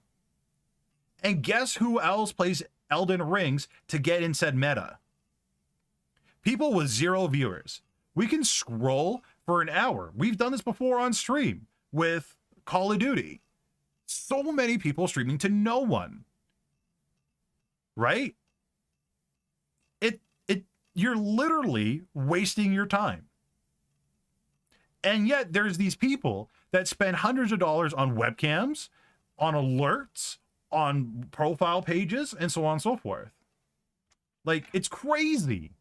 And guess who else plays Elden Rings to get in said meta? People with 0 viewers. We can scroll for an hour. We've done this before on stream with Call of Duty. So many people streaming to no one. Right? You're literally wasting your time. And yet there's these people that spend hundreds of dollars on webcams, on alerts, on profile pages, and so on and so forth. Like, it's crazy.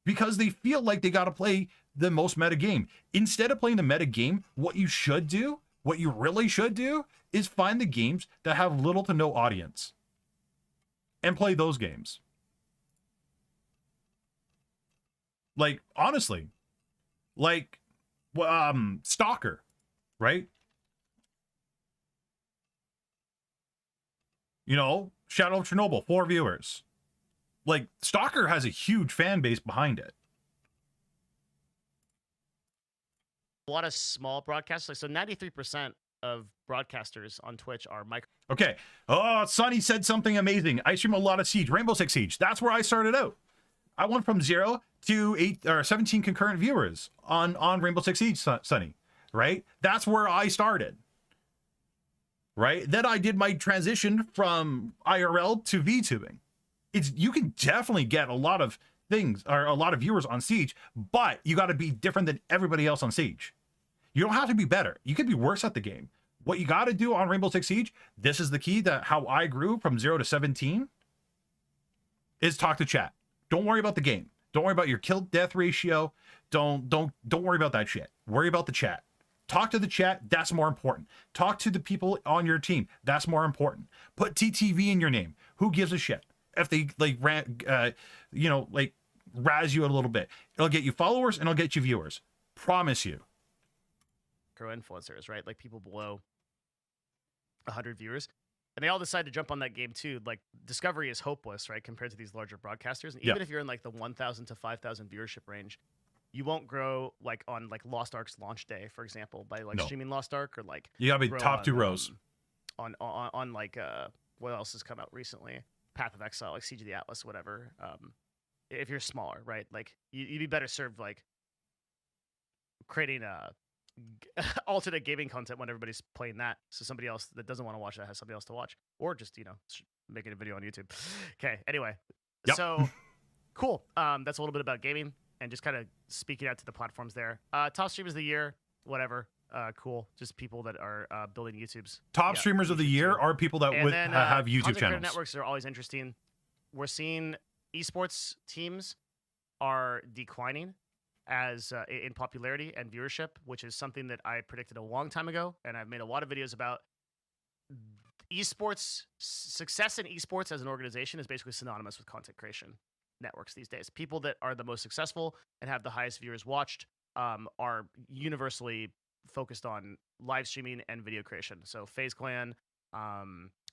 Because they feel like they got to play the most meta game. Instead of playing the meta game, what you should do, what you really should do, is find the games that have little to no audience. And play those games. Like, honestly. Like, Stalker, right? You know, Shadow of Chernobyl, 4 viewers. Like, Stalker has a huge fan base behind it. A lot of small broadcasters. So 93% of broadcasters on Twitch are micro. Okay. Oh, Sonny said something amazing. I stream a lot of Siege, Rainbow Six Siege. That's where I started out. I went from 0 to 8 or 17 concurrent viewers on Rainbow Six Siege, Sonny. Right? That's where I started. Right? Then I did my transition from IRL to VTubing. You can definitely get a lot of things or a lot of viewers on Siege, but you got to be different than everybody else on Siege. You don't have to be better. You could be worse at the game. What you got to do on Rainbow Six Siege, this is the key to how I grew from 0 to 17, is talk to chat. Don't worry about the game. Don't worry about your kill death ratio. Don't worry about that shit. Worry about the chat. Talk to the chat. That's more important. Talk to the people on your team. That's more important. Put TTV in your name. Who gives a shit? If they like razz you a little bit, it'll get you followers and it'll get you viewers. Promise you. Influencers, right? Like people below 100 viewers, and they all decide to jump on that game too. Like Discovery is hopeless, right, compared to these larger broadcasters. And even if you're in like the 1,000 to 5,000 viewership range, you won't grow like on like Lost Ark's launch day, for example, by like streaming Lost Ark or like you gotta be top 2 rows. on like what else has come out recently? Path of Exile, like Siege of the Atlas, whatever. If you're smaller, right? Like you'd be better served like creating alternate gaming content when everybody's playing that, so somebody else that doesn't want to watch that has something else to watch, or just making a video on YouTube. Okay. Anyway, so cool. That's a little bit about gaming and just kind of speaking out to the platforms there. Top streamers of the year, whatever. Cool. Just people that are building YouTubes. Top streamers of the year are people that have YouTube channels. Networks are always interesting. We're seeing esports teams are declining as in popularity and viewership, which is something that I predicted a long time ago, and I've made a lot of videos about. Esports success in esports as an organization is basically synonymous with content creation networks these days. People that are the most successful and have the highest viewers watched are universally focused on live streaming and video creation. So FaZe Clan,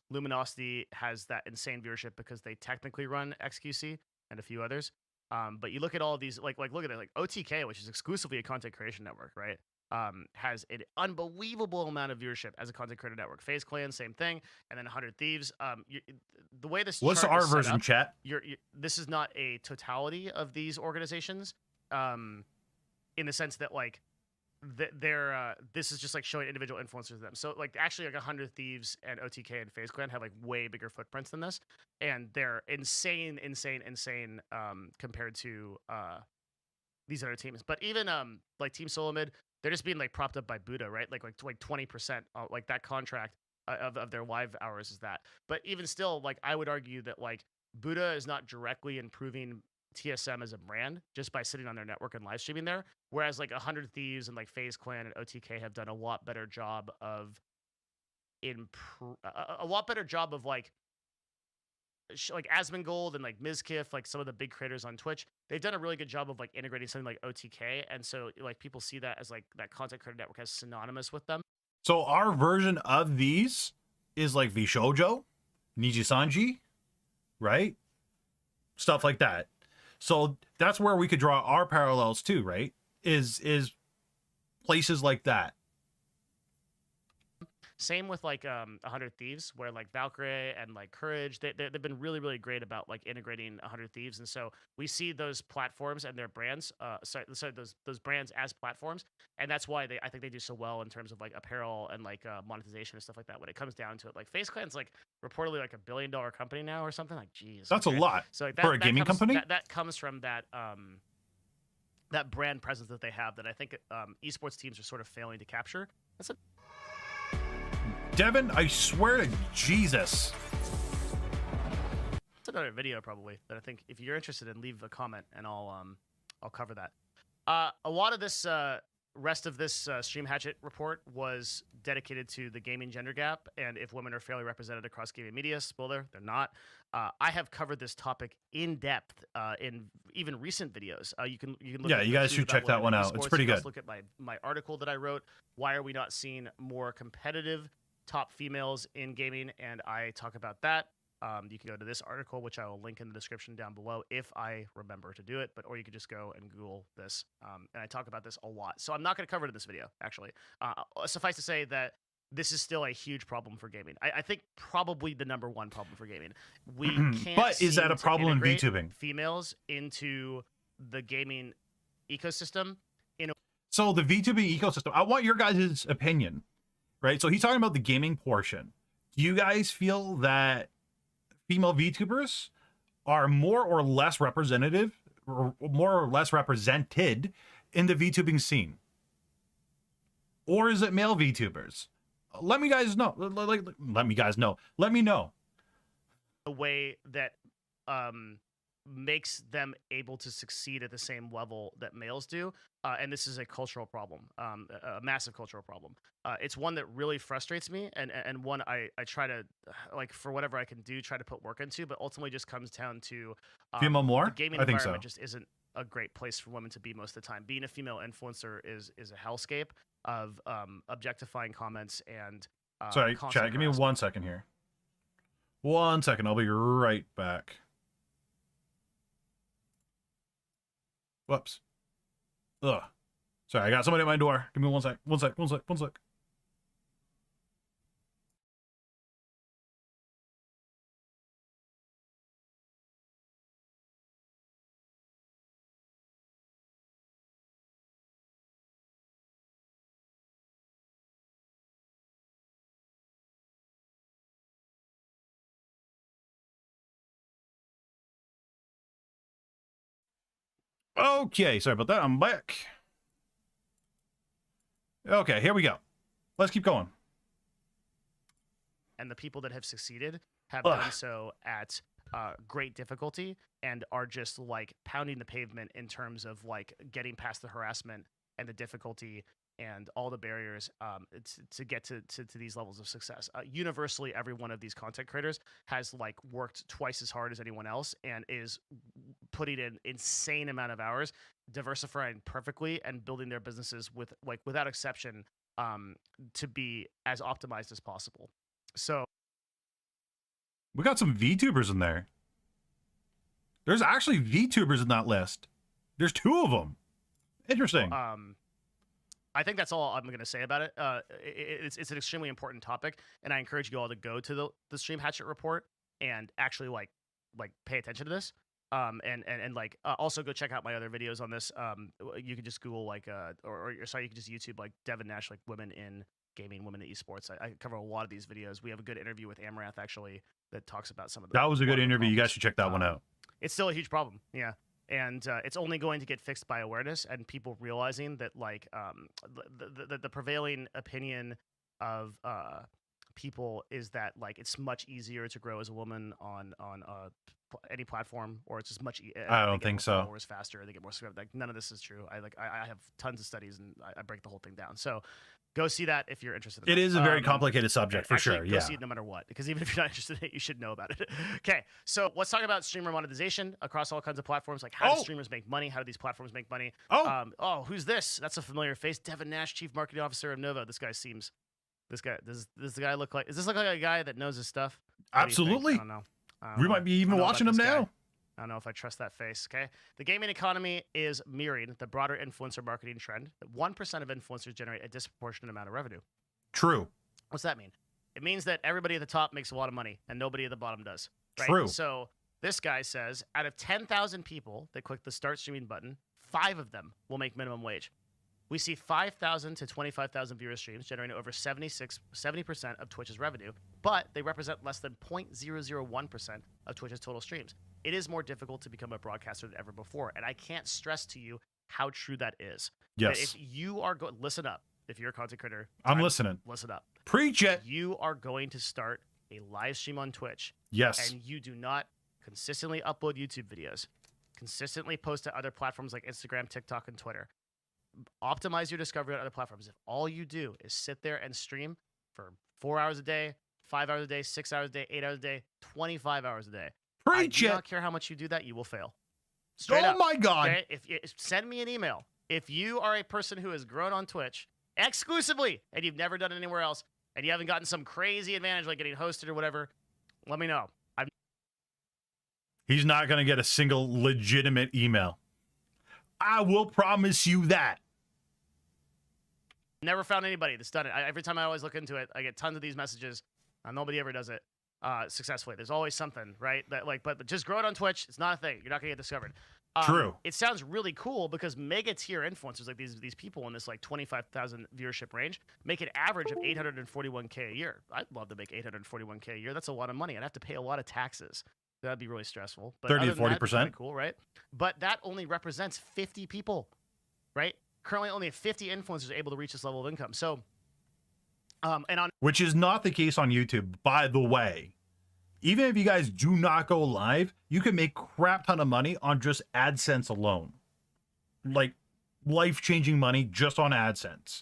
Luminosity has that insane viewership because they technically run XQC and a few others. But you look at all of these, like look at it, like OTK, which is exclusively a content creation network, right? Has an unbelievable amount of viewership as a content creator network. FaZe Clan, same thing, and then 100 Thieves. The way this what's our version, chat? This is not a totality of these organizations, in the sense that like this is just like showing individual influencers to them. So like actually like 100 Thieves and OTK and FaZe Clan have like way bigger footprints than this, and they're insane compared to these other teams. But even like Team Solomid, they're just being like propped up by Buddha, right? Like 20%, like that contract of their live hours is that. But even still, like I would argue that like Buddha is not directly improving TSM as a brand just by sitting on their network and live streaming there. Whereas like 100 Thieves and like FaZe Clan and OTK have done a lot better job of like Asmongold and like Mizkif, like some of the big creators on Twitch, they've done a really good job of like integrating something like OTK, and so like people see that as like that content creator network as synonymous with them. So our version of these is like Vishojo, Nijisanji, right? Stuff like that. So that's where we could draw our parallels too, right? Is places like that. Same with like 100 Thieves, where like Valkyrie and like Courage, they've been really, really great about like integrating 100 Thieves. And so we see those platforms and their brands, those brands as platforms. And that's why I think they do so well in terms of like apparel and like monetization and stuff like that. When it comes down to it, like FaZe Clan's like reportedly like $1 billion company now or something. Like, geez. That's a lot so, like, for a gaming company. That comes from that brand presence that they have that I think esports teams are sort of failing to capture. Devin, I swear to Jesus. It's another video probably that I think if you're interested in, leave a comment and I'll cover that. A lot of this rest of this Stream Hatchet report was dedicated to the gaming gender gap and if women are fairly represented across gaming media. Spoiler, they're not. I have covered this topic in depth in even recent videos. You can look. Yeah, you guys should check that one out. It's pretty good. Look at my article that I wrote. Why are we not seeing more competitive top females in gaming? And I talk about that. You can go to this article, which I will link in the description down below if I remember to do it, or you could just go and Google this. And I talk about this a lot. So I'm not going to cover it in this video, actually. Suffice to say that this is still a huge problem for gaming. I think probably the #1 problem for gaming. We can't. But is that a problem in VTubing? Females into the gaming ecosystem. So the VTubing ecosystem, I want your guys' opinion. Right, so he's talking about the gaming portion. Do you guys feel that female VTubers are more or less representative, or more or less represented in the VTubing scene? Or is it male VTubers? Let me guys know. Let me know. Let me know. A way that makes them able to succeed at the same level that males do. And this is a cultural problem, a massive cultural problem. It's one that really frustrates me and one I try to, like, for whatever I can do, try to put work into, but ultimately just comes down to female more? The gaming I think environment so. just isn't a great place for women to be most of the time. Being a female influencer is a hellscape of objectifying comments and sorry, chat, give me 1 second here. 1 second, I'll be right back. Whoops. Ugh. Sorry, I got somebody at my door. Give me 1 sec. 1 sec. Okay, sorry about that. I'm back. Okay, here we go. Let's keep going. And the people that have succeeded have done so at great difficulty and are just like pounding the pavement in terms of like getting past the harassment and the difficulty and all the barriers to get to these levels of success. Universally, every one of these content creators has like worked twice as hard as anyone else and is putting in insane amount of hours, diversifying perfectly and building their businesses with like without exception to be as optimized as possible. So we got some VTubers in there. There's actually VTubers in that list. There's 2 of them. Interesting. I think that's all I'm going to say about it. It's an extremely important topic, and I encourage you all to go to the Stream Hatchet report and actually like pay attention to this. And also go check out my other videos on this. You can just Google like you can just YouTube like Devin Nash, like women in gaming, women in esports. I cover a lot of these videos. We have a good interview with Amaranth actually that talks about some of the. That was a good interview. You guys should check that one out. It's still a huge problem. Yeah. And it's only going to get fixed by awareness and people realizing that like the prevailing opinion of people is that like it's much easier to grow as a woman on any platform, or it's just much. I don't think so. Followers faster, they get more subscribers. Like none of this is true. I have tons of studies and I break the whole thing down. So go see that if you're interested in it. It is a very complicated subject for sure. Go see it no matter what, because even if you're not interested in it, you should know about it. Okay, so let's talk about streamer monetization across all kinds of platforms. Like how do streamers make money? How do these platforms make money? Who's this? That's a familiar face. Devin Nash, Chief Marketing Officer of Nova. Does the guy look like? Does this look like a guy that knows his stuff? Absolutely. I don't know. We might be even watching him now. I don't know if I trust that face, okay? The gaming economy is mirroring the broader influencer marketing trend. 1% of influencers generate a disproportionate amount of revenue. True. What's that mean? It means that everybody at the top makes a lot of money and nobody at the bottom does. Right? True. So this guy says out of 10,000 people that click the start streaming button, 5 of them will make minimum wage. We see 5,000 to 25,000 viewer streams generating over 70% of Twitch's revenue, but they represent less than 0.001% of Twitch's total streams. It is more difficult to become a broadcaster than ever before, and I can't stress to you how true that is. Yes. That if you are listen up. If you're a content creator, I'm listening. Listen up. Preach it. You are going to start a live stream on Twitch. Yes. And you do not consistently upload YouTube videos, consistently post to other platforms like Instagram, TikTok, and Twitter. Optimize your discovery on other platforms. If all you do is sit there and stream for 4 hours a day, 5 hours a day, 6 hours a day, 8 hours a day, 25 hours a day, Preach it. I do not care how much you do that, you will fail. Straight up. My God. Okay? If send me an email. If you are a person who has grown on Twitch exclusively and you've never done it anywhere else and you haven't gotten some crazy advantage like getting hosted or whatever, let me know. He's not going to get a single legitimate email. I will promise you that. Never found anybody that's done it. Every time I always look into it, I get tons of these messages. Nobody ever does it successfully. There's always something, right? That but just grow it on Twitch. It's not a thing. You're not gonna get discovered. True. It sounds really cool because mega tier influencers like these people in this like 25,000 viewership range make an average of 841K a year. I'd love to make 841K a year. That's a lot of money. I'd have to pay a lot of taxes. That'd be really stressful. But 30 to 40%. Cool, right? But that only represents 50 people, right? Currently, only 50 influencers are able to reach this level of income. So, which is not the case on YouTube, by the way. Even if you guys do not go live, you can make crap ton of money on just AdSense alone. Like life-changing money just on AdSense.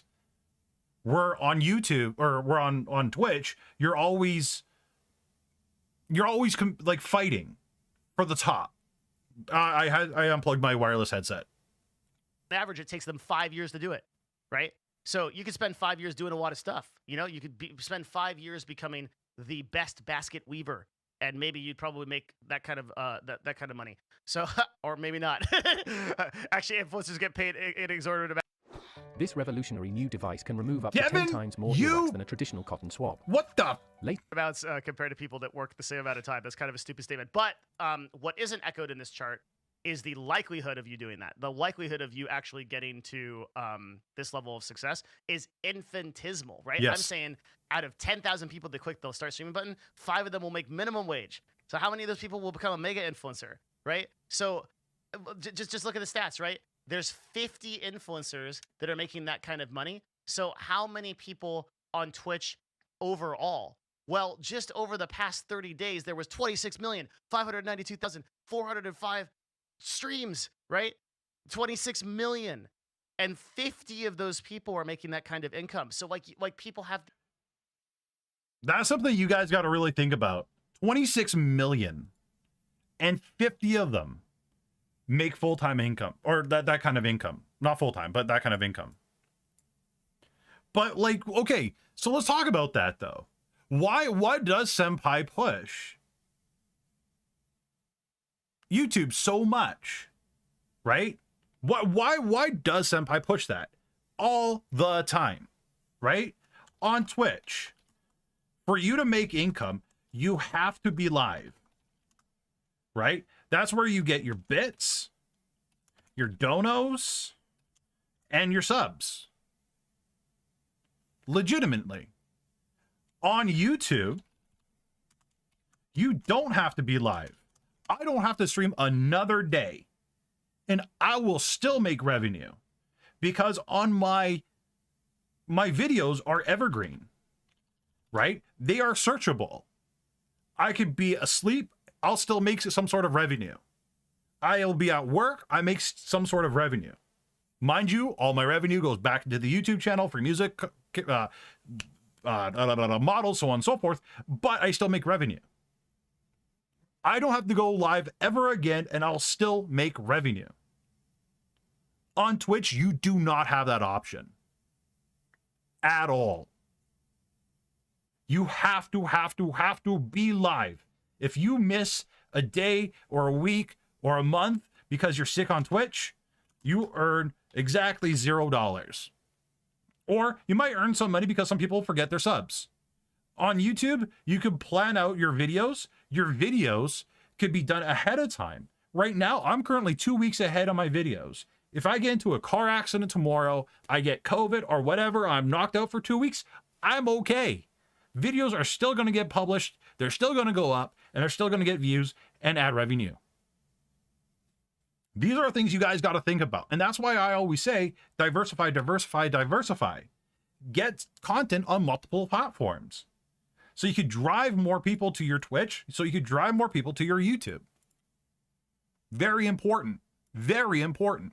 We're on YouTube or we're on Twitch. You're always like fighting for the top. I unplugged my wireless headset. On average, it takes them 5 years to do it, right? So you could spend 5 years doing a lot of stuff. You know, you could spend 5 years becoming the best basket weaver, and maybe you'd probably make that kind of that kind of money. So, or maybe not. Actually, influencers get paid an exorbitant amount. This revolutionary new device can remove up to 10 times more earwax than a traditional cotton swab. What the? Amounts compared to people that work the same amount of time. That's kind of a stupid statement. But what isn't echoed in this chart is the likelihood of you doing that. The likelihood of you actually getting to this level of success is infinitesimal, right? Yes. I'm saying out of 10,000 people that click the start streaming button, 5 of them will make minimum wage. So how many of those people will become a mega influencer, right? So just look at the stats, right? There's 50 influencers that are making that kind of money. So how many people on Twitch overall? Well, just over the past 30 days, there was 26,592,405 streams, right? 26 million. And 50 of those people are making that kind of income. So like people have. That's something you guys got to really think about. 26 million and 50 of them make full-time income, or that kind of income. Not full-time, but that kind of income. But like, okay, so let's talk about that though. Why does Senpai push YouTube so much? Right? Why does Senpai push that all the time? Right? On Twitch, for you to make income, you have to be live. Right? That's where you get your bits, your donos, and your subs. Legitimately. On YouTube, you don't have to be live. I don't have to stream another day, and I will still make revenue because on my videos are evergreen, right? They are searchable. I could be asleep, I'll still make some sort of revenue. I'll be at work, I make some sort of revenue. Mind you, all my revenue goes back into the YouTube channel for music, models, so on and so forth, but I still make revenue. I don't have to go live ever again, and I'll still make revenue. On Twitch, you do not have that option at all. You have to be live. If you miss a day or a week or a month because you're sick on Twitch, you earn exactly $0. Or you might earn some money because some people forget their subs. On YouTube, you could plan out your videos. Your videos could be done ahead of time. Right now, I'm currently 2 weeks ahead on my videos. If I get into a car accident tomorrow, I get COVID or whatever, I'm knocked out for 2 weeks, I'm okay. Videos are still going to get published, they're still going to go up, and they're still going to get views and ad revenue. These are things you guys got to think about. And that's why I always say, diversify, diversify, diversify. Get content on multiple platforms. So you could drive more people to your Twitch, so you could drive more people to your YouTube. Very important. Very important.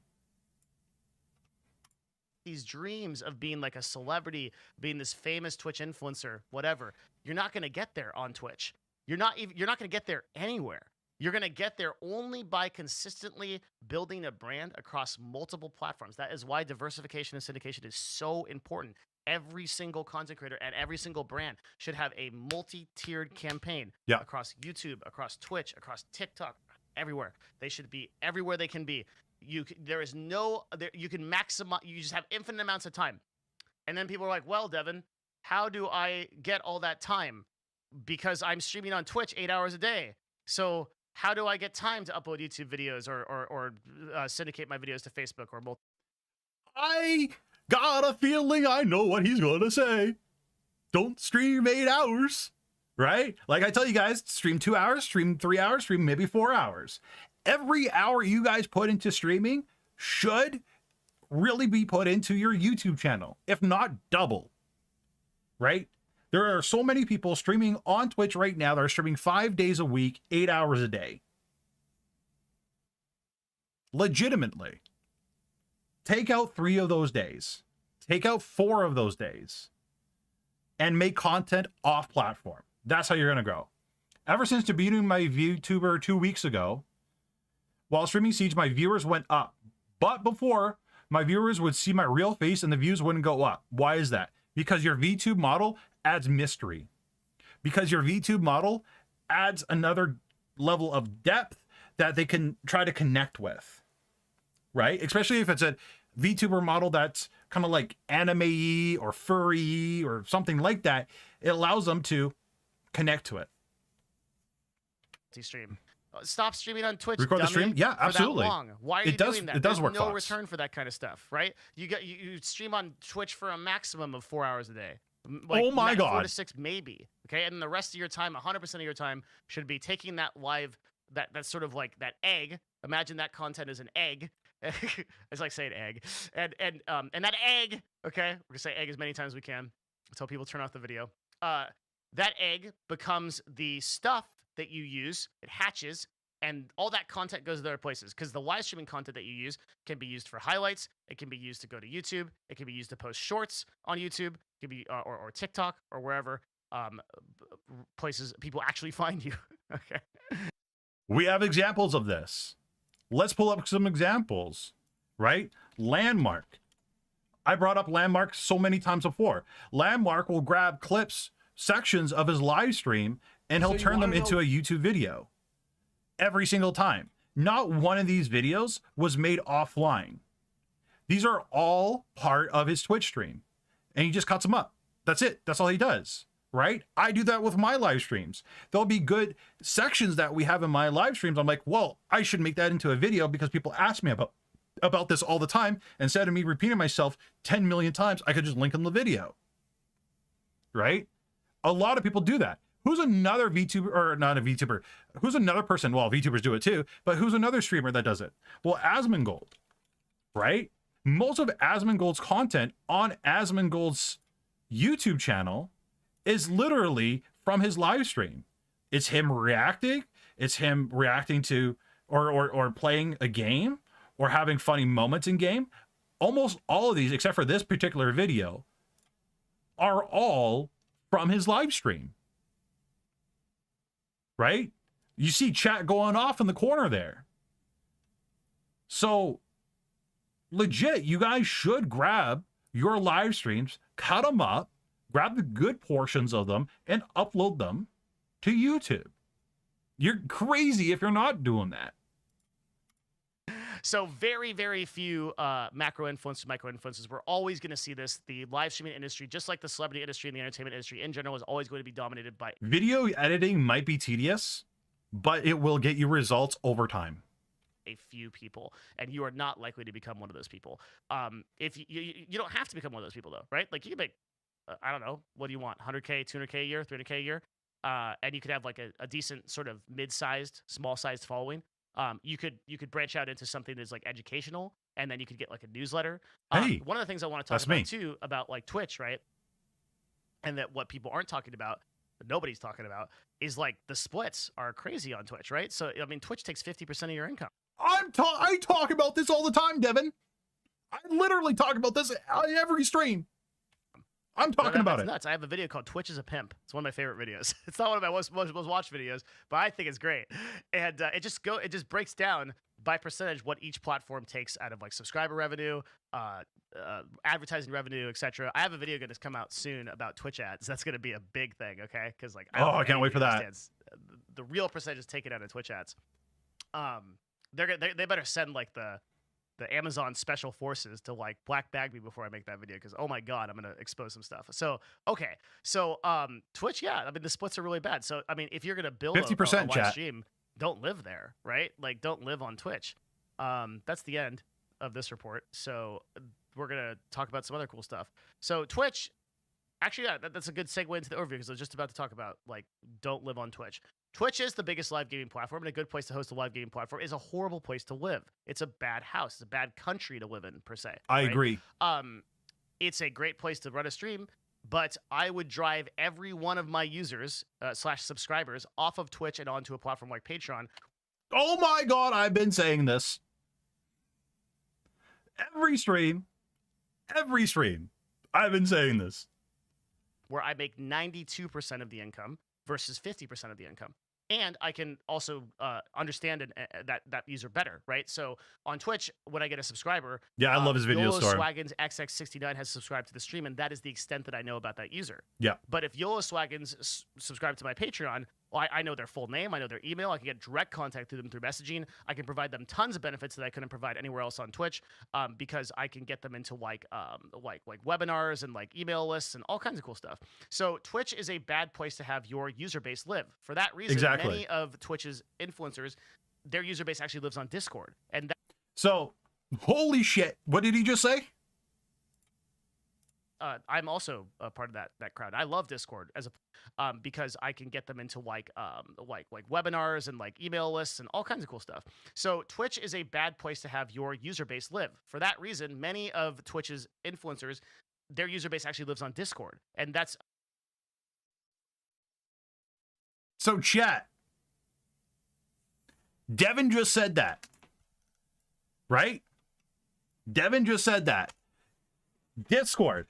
These dreams of being like a celebrity, being this famous Twitch influencer, whatever, you're not going to get there on Twitch. You're not going to get there anywhere. You're going to get there only by consistently building a brand across multiple platforms. That is why diversification and syndication is so important. Every single content creator and every single brand should have a multi-tiered campaign across YouTube, across Twitch, across TikTok, everywhere. They should be everywhere they can be. You can maximize, you just have infinite amounts of time. And then people are like, well, Devin, how do I get all that time? Because I'm streaming on Twitch 8 hours a day. So how do I get time to upload YouTube videos or syndicate my videos to Facebook or both? I got a feeling I know what he's going to say. Don't stream 8 hours, right? Like I tell you guys, stream 2 hours, stream 3 hours, stream maybe 4 hours. Every hour you guys put into streaming should really be put into your YouTube channel, if not double, right? There are so many people streaming on Twitch right now that are streaming 5 days a week, 8 hours a day. Legitimately. Take out 3 of those days. Take out 4 of those days. And make content off platform. That's how you're going to grow. Ever since debuting my VTuber 2 weeks ago, while streaming Siege, my viewers went up. But before, my viewers would see my real face and the views wouldn't go up. Why is that? Because your VTube model adds mystery. Because your VTube model adds another level of depth that they can try to connect with. Right? Especially if it's a VTuber model that's kind of like anime-y or furry or something like that. It allows them to connect to it. Stream. Stop streaming on Twitch. Record the stream? Yeah, absolutely. For that long. Why are you doing that? It does work. There's no return for that kind of stuff, right? You stream on Twitch for a maximum of 4 hours a day. Like, oh my God. 4 to 6 maybe. Okay, and the rest of your time, 100% of your time, should be taking that live, that sort of like that egg Imagine that content is an egg. It's like saying egg. And that egg, okay, we're gonna say egg as many times as we can until people turn off the video. That egg becomes the stuff that you use. It hatches, and all that content goes to other places, because the live streaming content that you use can be used for highlights. It can be used to go to YouTube. It can be used to post shorts on YouTube. It can be or TikTok or wherever places people actually find you. Okay. We have examples of this. Let's pull up some examples, right? Landmark. I brought up Landmark so many times before. Landmark will grab clips, sections of his live stream, and he'll turn them into a YouTube video every single time. Not one of these videos was made offline. These are all part of his Twitch stream, and he just cuts them up. That's it. That's all he does, right? I do that with my live streams. There'll be good sections that we have in my live streams. I'm like, well, I should make that into a video because people ask me about this all the time. Instead of me repeating myself 10 million times, I could just link in the video, right? A lot of people do that. Who's another VTuber, or not a VTuber? Who's another person? Well, VTubers do it too, but who's another streamer that does it? Well, Asmongold, right? Most of Asmongold's content on Asmongold's YouTube channel is literally from his live stream. It's him reacting. It's him reacting to or playing a game or having funny moments in game. Almost all of these, except for this particular video, are all from his live stream. Right? You see chat going off in the corner there. So legit, you guys should grab your live streams, cut them up, grab the good portions of them, and upload them to YouTube. You're crazy if you're not doing that. So very, very few macro influencers, micro influencers. We're always going to see this. The live streaming industry, just like the celebrity industry and the entertainment industry in general, is always going to be dominated by... Video editing might be tedious, but it will get you results over time. A few people, and you are not likely to become one of those people. If you don't have to become one of those people, though, right? Like, you can make, I don't know, what do you want? 100K, 200K a year, 300K a year? And you could have like a decent sort of mid-sized, small-sized following. You could branch out into something that's like educational, and then you could get like a newsletter. Hey, one of the things I want to talk about too, about like Twitch, right? And that what people aren't talking about, that nobody's talking about, is like the splits are crazy on Twitch, right? So I mean, Twitch takes 50% of your income. I talk about this all the time, Devin. I literally talk about this every stream. I'm talking about it. Nuts. I have a video called Twitch is a Pimp. It's one of my favorite videos. It's not one of my most watched videos, but I think it's great. And it just breaks down by percentage what each platform takes out of like subscriber revenue, advertising revenue, etc. I have a video going to come out soon about Twitch ads. That's going to be a big thing, okay? Because like, I can't wait for that. The real percentage is taken out of Twitch ads. They better send like the Amazon special forces to like black bag me before I make that video, because oh my god, I'm gonna expose some stuff. So okay, so Twitch, yeah, I mean the splits are really bad. So I mean, if you're gonna build 50% a live stream, don't live there, right? Like don't live on Twitch. That's the end of this report. So we're gonna talk about some other cool stuff. So Twitch, actually, yeah, that's a good segue into the overview, because I was just about to talk about like don't live on Twitch. Twitch is the biggest live gaming platform, and a good place to host a live gaming platform is a horrible place to live. It's a bad house. It's a bad country to live in, per se. I agree. It's a great place to run a stream, but I would drive every one of my users / subscribers off of Twitch and onto a platform like Patreon. Oh my god, I've been saying this. Every stream, I've been saying this. Where I make 92% of the income versus 50% of the income. And I can also understand that user better, right? So on Twitch, when I get a subscriber, I love his video store. Swaggins XX69 has subscribed to the stream, and that is the extent that I know about that user. Yeah. But if Yola Swaggins subscribe to my Patreon, well, I know their full name, I know their email, I can get direct contact through them through messaging. I can provide them tons of benefits that I couldn't provide anywhere else on Twitch, because I can get them into like webinars and like email lists and all kinds of cool stuff. So Twitch is a bad place to have your user base live. For that reason, many of Twitch's influencers, their user base actually lives on Discord. And so, holy shit, what did he just say? I'm also a part of that crowd. I love Discord as a because I can get them into like webinars and like email lists and all kinds of cool stuff. So Twitch is a bad place to have your user base live. For that reason, many of Twitch's influencers, their user base actually lives on Discord, and that's so chat. Devin just said that, right? Devin just said that. Discord.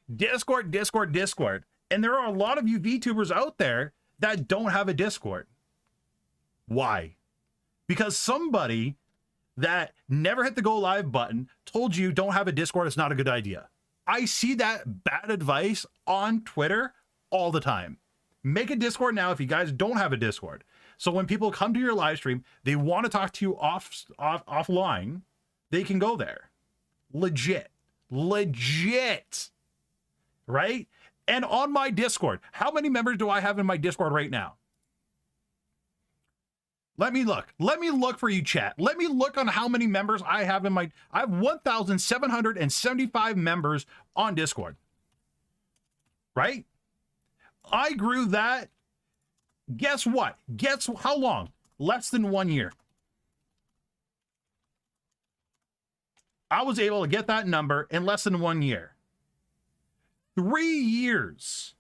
And there are a lot of you VTubers out there that don't have a Discord. Why? Because somebody that never hit the go live button told you don't have a Discord, it's not a good idea. I see that bad advice on Twitter all the time. Make a Discord now if you guys don't have a Discord. So when people come to your live stream, they want to talk to you offline, they can go there. Legit, right? And on my Discord, how many members do I have in my Discord right now? Let me look for you, chat. Let me look on how many members I have in my, I have 1,775 members on Discord, right? I grew that, guess what? Guess how long? Less than 1 year. I was able to get that number in less than 1 year. 3 years.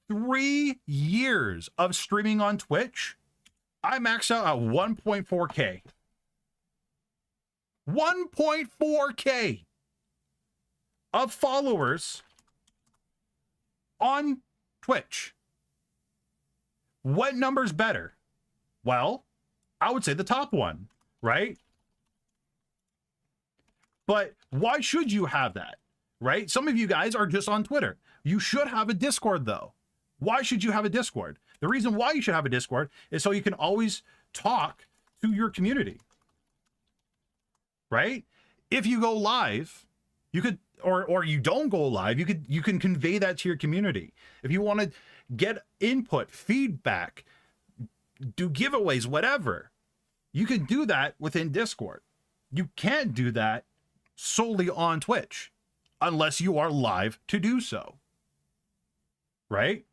3 years of streaming on Twitch. I maxed out at 1.4K. 1.4K of followers on Twitch. What number's better? Well, I would say the top one, right? But why should you have that, right? Some of you guys are just on Twitter. You should have a Discord, though. Why should you have a Discord? The reason why you should have a Discord is so you can always talk to your community, right? If you go live, you could, or you don't go live, you can convey that to your community. If you want to get input, feedback, do giveaways, whatever, you can do that within Discord. You can't do that solely on Twitch unless you are live to do so, right?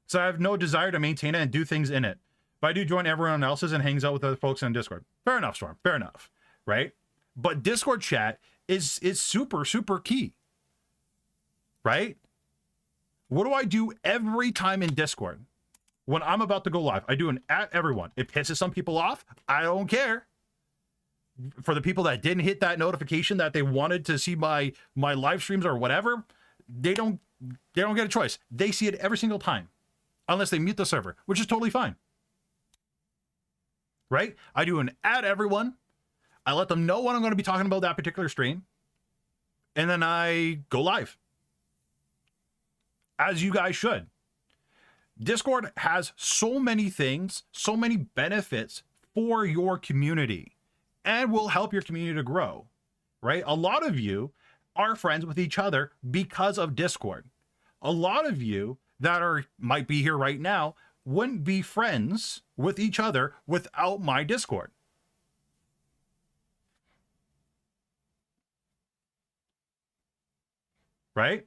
So I have no desire to maintain it and do things in it, but I do join everyone else's and hangs out with other folks on Discord. Fair enough, Storm, fair enough, right? But Discord chat is super key, right? What do I do every time in Discord when I'm about to go live? I do an at everyone. It pisses some people off. I don't care. For the people that didn't hit that notification that they wanted to see my live streams or whatever, they don't get a choice. They see it every single time unless they mute the server, which is totally fine. Right? I do an at everyone. I let them know what I'm going to be talking about that particular stream. And then I go live. As you guys should. Discord has so many things, so many benefits for your community, and will help your community to grow, right? A lot of you are friends with each other because of Discord. A lot of you that might be here right now wouldn't be friends with each other without my Discord. Right?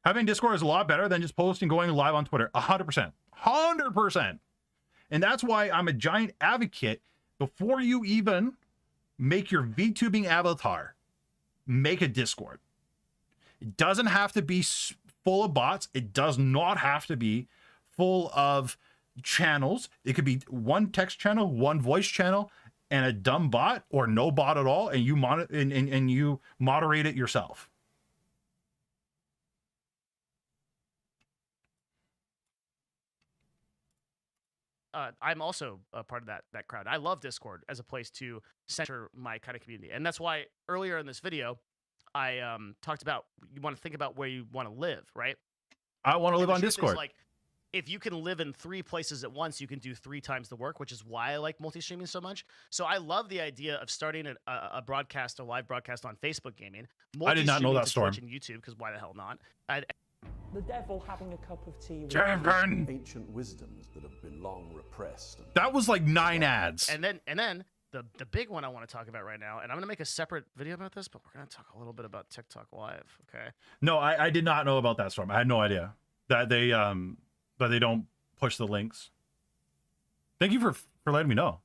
Having Discord is a lot better than just posting going live on Twitter. 100%. 100%. And that's why I'm a giant advocate. Before you even make your VTubing avatar, make a Discord. It doesn't have to be full of bots. It does not have to be full of channels. It could be one text channel, one voice channel, and a dumb bot, or no bot at all, and you you moderate it yourself. I'm also a part of that crowd. I love Discord as a place to center my kind of community. And that's why earlier in this video, I talked about you want to think about where you want to live, right? I want to live on Discord. Like, if you can live in 3 places at once, you can do 3 times the work, which is why I like multi-streaming so much. So I love the idea of starting a broadcast, a live broadcast on Facebook gaming. I did not know that, Storm. Twitch and YouTube, because why the hell not? The devil having a cup of tea with Devin! Ancient wisdoms that have been long repressed. That was like 9 ads. And then the big one I want to talk about right now, and I'm going to make a separate video about this, but we're going to talk a little bit about TikTok Live, okay? No, I did not know about that, Storm. I had no idea that they don't push the links. Thank you for letting me know.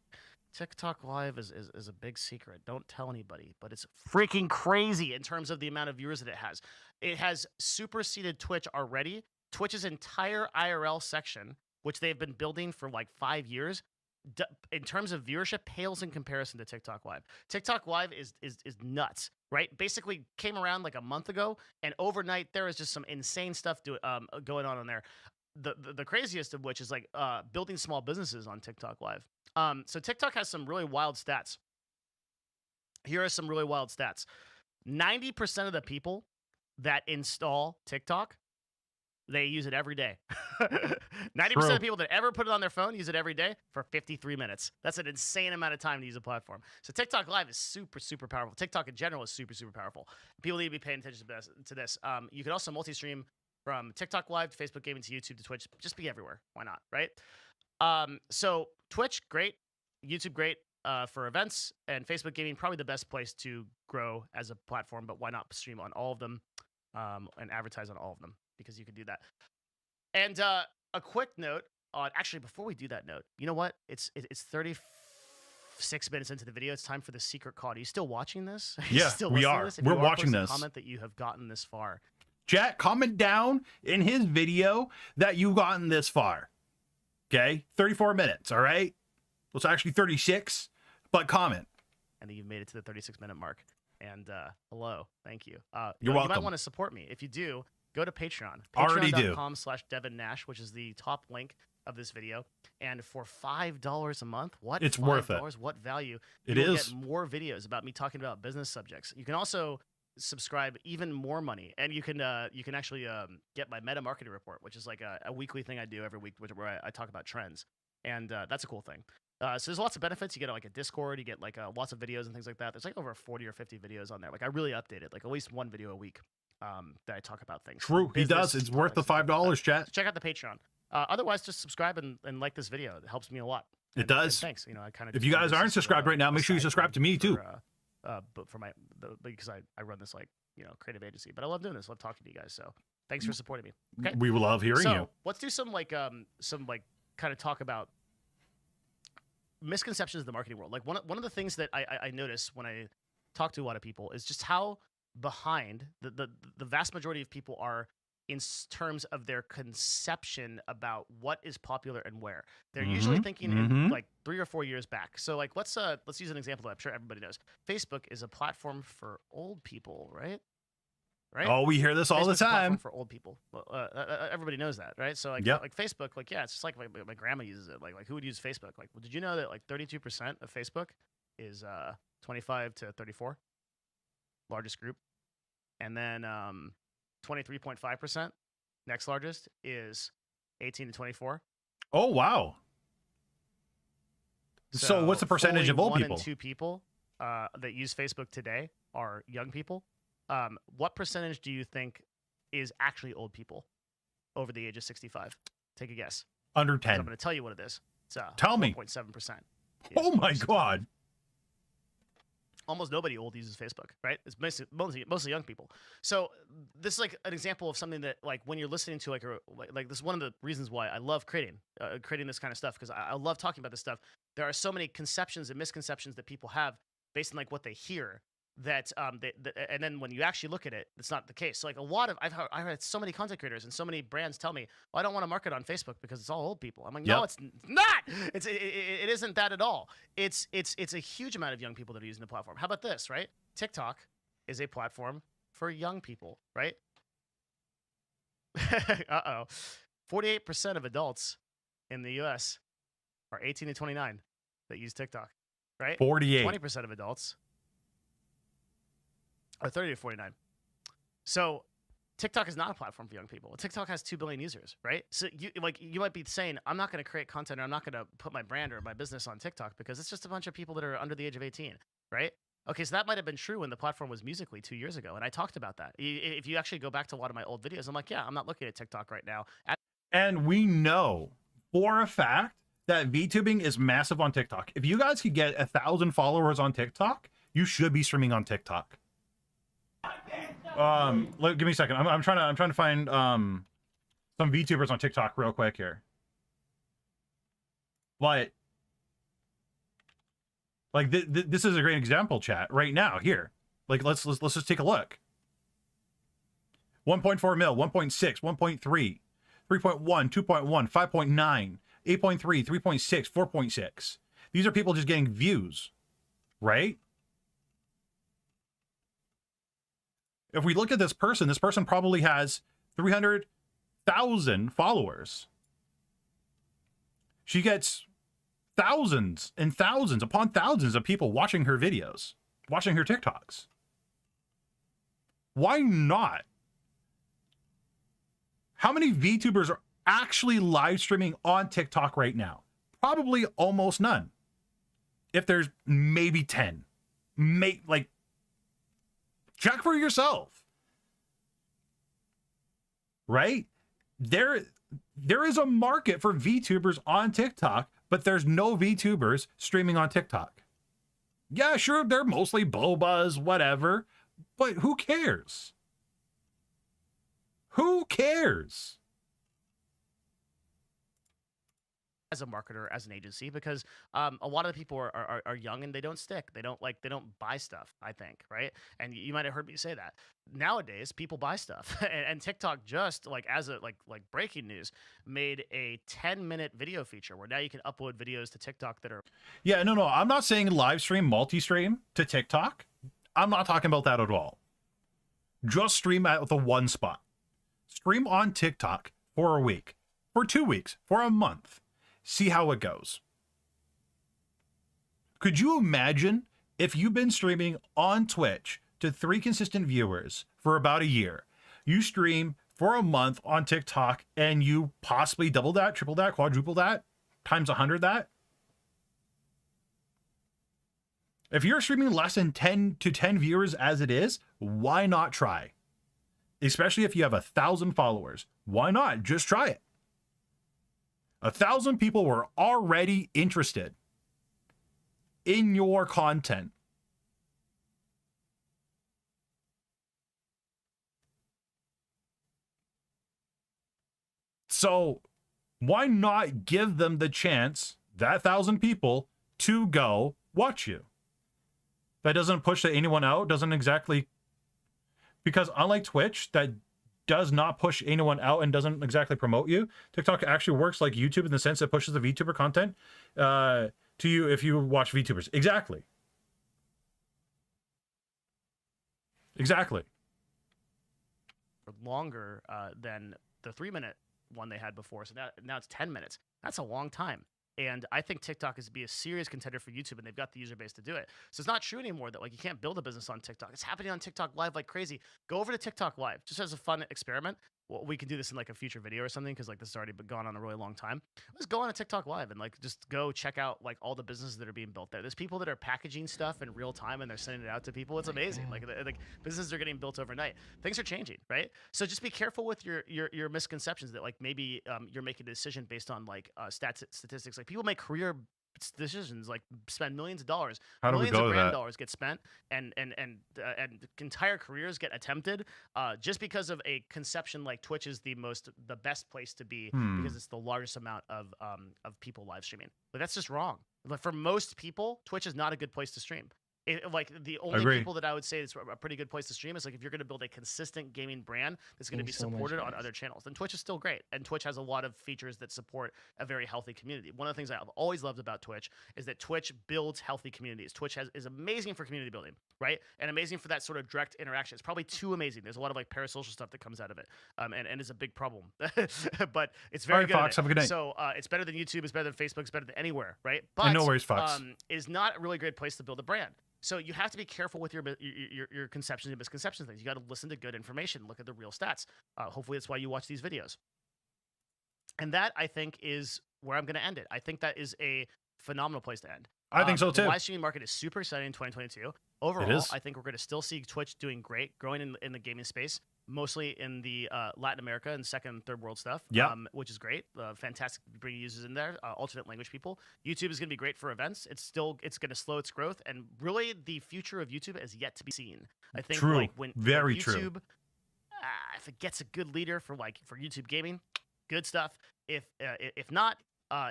TikTok Live is a big secret. Don't tell anybody, but it's freaking crazy in terms of the amount of viewers that it has. It has superseded Twitch already. Twitch's entire IRL section, which they've been building for like 5 years, in terms of viewership, pales in comparison to TikTok Live. TikTok Live is nuts, right? Basically came around like a month ago, and overnight there is just some insane stuff going on there. The craziest of which is like building small businesses on TikTok Live. So TikTok has some really wild stats. Here are some really wild stats. 90% of the people that install TikTok, they use it every day. 90% of the people that ever put it on their phone use it every day for 53 minutes. That's an insane amount of time to use a platform. So TikTok Live is super, super powerful. TikTok in general is super, super powerful. People need to be paying attention to this. You can also multi-stream from TikTok Live to Facebook Gaming to YouTube to Twitch. Just be everywhere. Why not, right? So Twitch, great. YouTube, great for events. And Facebook Gaming, probably the best place to grow as a platform. But why not stream on all of them and advertise on all of them? Because you can do that. And a quick note on, actually, before we do that note, you know what? It's 36 minutes into the video. It's time for the secret call. Are you still watching this? Yeah, we are. We're watching this. Comment that you have gotten this far. Chat, comment down in his video that you've gotten this far. Okay? 34 minutes, all right? Well, it's actually 36, but comment. And then you've made it to the 36-minute mark. And hello, thank you. You're welcome. You might want to support me. If you do, go to Patreon. Already do. Patreon.com/Devin Nash, which is the top link of this video. And for $5 a month, what? It's worth it. What value? It you will is. get more videos about me talking about business subjects. You can also subscribe even more money, and you can actually get my meta marketing report, which is like a weekly thing I do every week, where I talk about trends, and that's a cool thing. So there's lots of benefits. You get like a Discord, you get like lots of videos and things like that. There's like over 40 or 50 videos on there. Like I really update it, like at least one video a week that I talk about things. True, he does. It's worth the $5, chat. So check out the Patreon. Otherwise, just subscribe and like this video. It helps me a lot. It does. And thanks. You know, I kind of. If you guys aren't subscribed right now, make sure you subscribe to me too. But because I run this like creative agency, but I love doing this. I love talking to you guys. So thanks for supporting me. Okay. We will love hearing you. Let's do some kind of talk about misconceptions of the marketing world. Like one of the things that I notice when I talk to a lot of people is just how behind the vast majority of people are in terms of their conception about what is popular and where. They're usually thinking in like 3 or 4 years back. So like let's use an example that I'm sure everybody knows. Facebook is a platform for old people, right? Right? Oh, we hear this all the time. For old people. Well, everybody knows that, right? So like Facebook, like it's just like my grandma uses it. Like who would use Facebook? Like, well, did you know that like 32% of Facebook is 25 to 34, largest group, and then 23.5%, next largest, is 18 to 24. Oh wow! So what's the percentage of old people? 1 in 2 people that use Facebook today are young people. What percentage do you think is actually old people over the age of 65? Take a guess. Under 10. I'm going to tell you what it is. It's tell me. 4.7%. Oh my god! Almost nobody old uses Facebook, right? It's mostly young people. So this is like an example of something that, like, when you're listening to like this is one of the reasons why I love creating this kind of stuff, because I love talking about this stuff. There are so many conceptions and misconceptions that people have based on like what they hear. That and then when you actually look at it, it's not the case. So like I've had so many content creators and so many brands tell me, well, I don't want to market on Facebook because it's all old people. I'm like, no, it's not. It isn't that at all. It's a huge amount of young people that are using the platform. How about this, right? TikTok is a platform for young people, right? 48% of adults in the U.S. are 18 to 29 that use TikTok, right? 48. 20% of adults. Or 30 to 49. So TikTok is not a platform for young people. TikTok has 2 billion users, right? So you might be saying, I'm not going to create content, or I'm not going to put my brand or my business on TikTok because it's just a bunch of people that are under the age of 18, right? Okay, so that might have been true when the platform was Musical.ly 2 years ago, and I talked about that. If you actually go back to a lot of my old videos, I'm like, yeah, I'm not looking at TikTok right now. And we know for a fact that VTubing is massive on TikTok. If you guys could get 1,000 followers on TikTok, you should be streaming on TikTok. Give me a second. I'm trying to find some VTubers on TikTok real quick here. But like this is a great example, chat, right now here. Like let's just take a look. 1.4 mil, 1.6, 1.3, 3.1, 2.1, 5.9, 8.3, 3.6, 4.6. These are people just getting views, right? If we look at this person probably has 300,000 followers. She gets thousands and thousands upon thousands of people watching her videos, watching her TikToks. Why not? How many VTubers are actually live streaming on TikTok right now? Probably almost none. If there's maybe 10. Like, check for yourself. Right? There is a market for VTubers on TikTok, but there's no VTubers streaming on TikTok. Yeah, sure, they're mostly bobas, whatever, but who cares? Who cares? As a marketer, as an agency, because a lot of the people are young and they don't stick. They don't buy stuff, I think, right? And you might have heard me say that. Nowadays, people buy stuff, and TikTok just as a like breaking news made a 10-minute video feature where now you can upload videos to TikTok that are. Yeah, no, I'm not saying live stream, multi-stream to TikTok. I'm not talking about that at all. Just stream at the one spot. Stream on TikTok for a week, for 2 weeks, for a month. See how it goes. Could you imagine if you've been streaming on Twitch to 3 consistent viewers for about a year, you stream for a month on TikTok and you possibly double that, triple that, quadruple that, times 100 that? If you're streaming less than 10 viewers as it is, why not try? Especially if you have 1,000 followers. Why not? Just try it. 1,000 people were already interested in your content. So why not give them the chance, that 1,000 people, to go watch you? That doesn't push anyone out, doesn't exactly, because unlike Twitch, that does not push anyone out and doesn't exactly promote you, TikTok actually works like YouTube in the sense it pushes the VTuber content to you if you watch VTubers. Exactly. Longer than the 3-minute one they had before. So now it's 10 minutes. That's a long time. And I think TikTok is to be a serious contender for YouTube, and they've got the user base to do it. So it's not true anymore that you can't build a business on TikTok. It's happening on TikTok Live like crazy. Go over to TikTok Live just as a fun experiment. Well, we can do this in a future video or something because this has already been gone on a really long time. Let's go on a TikTok Live and just go check out all the businesses that are being built there. There's people that are packaging stuff in real time and they're sending it out to people. It's amazing. Like businesses are getting built overnight. Things are changing, right? So just be careful with your misconceptions that maybe you're making a decision based on statistics. Like people make career decisions, spend millions of dollars, millions of brand dollars get spent, and entire careers get attempted just because of a conception like Twitch is the best place to be because it's the largest amount of people live streaming. But that's just wrong. For most people, Twitch is not a good place to stream. The only people that I would say it's a pretty good place to stream is if you're going to build a consistent gaming brand that's going to be supported on other channels. Then Twitch is still great, and Twitch has a lot of features that support a very healthy community. One of the things I've always loved about Twitch is that Twitch builds healthy communities. Twitch is amazing for community building, right? And amazing for that sort of direct interaction. It's probably too amazing. There's a lot of parasocial stuff that comes out of it, and it's a big problem. But it's very good. Fox, have a good night. So it's better than YouTube. It's better than Facebook. It's better than anywhere, right? But no worries, Fox. It is not a really great place to build a brand. So you have to be careful with your conceptions and misconceptions things. You got to listen to good information, look at the real stats. Hopefully that's why you watch these videos. And that, I think, is where I'm going to end it. I think that is a phenomenal place to end. I think so too. The live streaming market is super exciting in 2022. overall, I think we're going to still see Twitch doing great, growing in the gaming space, mostly in the Latin America and second and third world stuff, which is great. Fantastic bringing users in there, alternate language people. YouTube is going to be great for events. It's going to slow its growth, and really the future of YouTube is yet to be seen. I think like when YouTube, if it gets a good leader for YouTube gaming, good stuff. If not,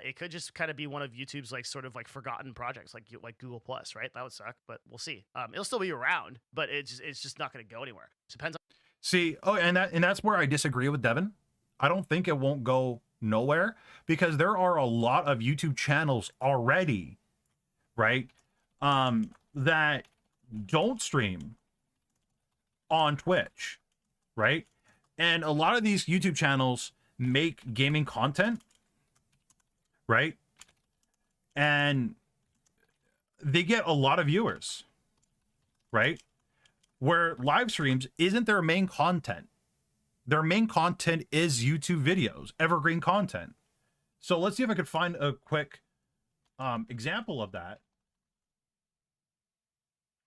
it could just kind of be one of YouTube's like sort of like forgotten projects, like Google Plus, right? That would suck, but we'll see. It'll still be around, but it's just not going to go anywhere. It depends on. See, and that's where I disagree with Devin. I don't think it won't go nowhere because there are a lot of YouTube channels already, right? That don't stream on Twitch, right? And a lot of these YouTube channels make gaming content, right? And they get a lot of viewers, right? Where live streams isn't their main content. Their main content is YouTube videos, evergreen content. So let's see if I could find a quick example of that.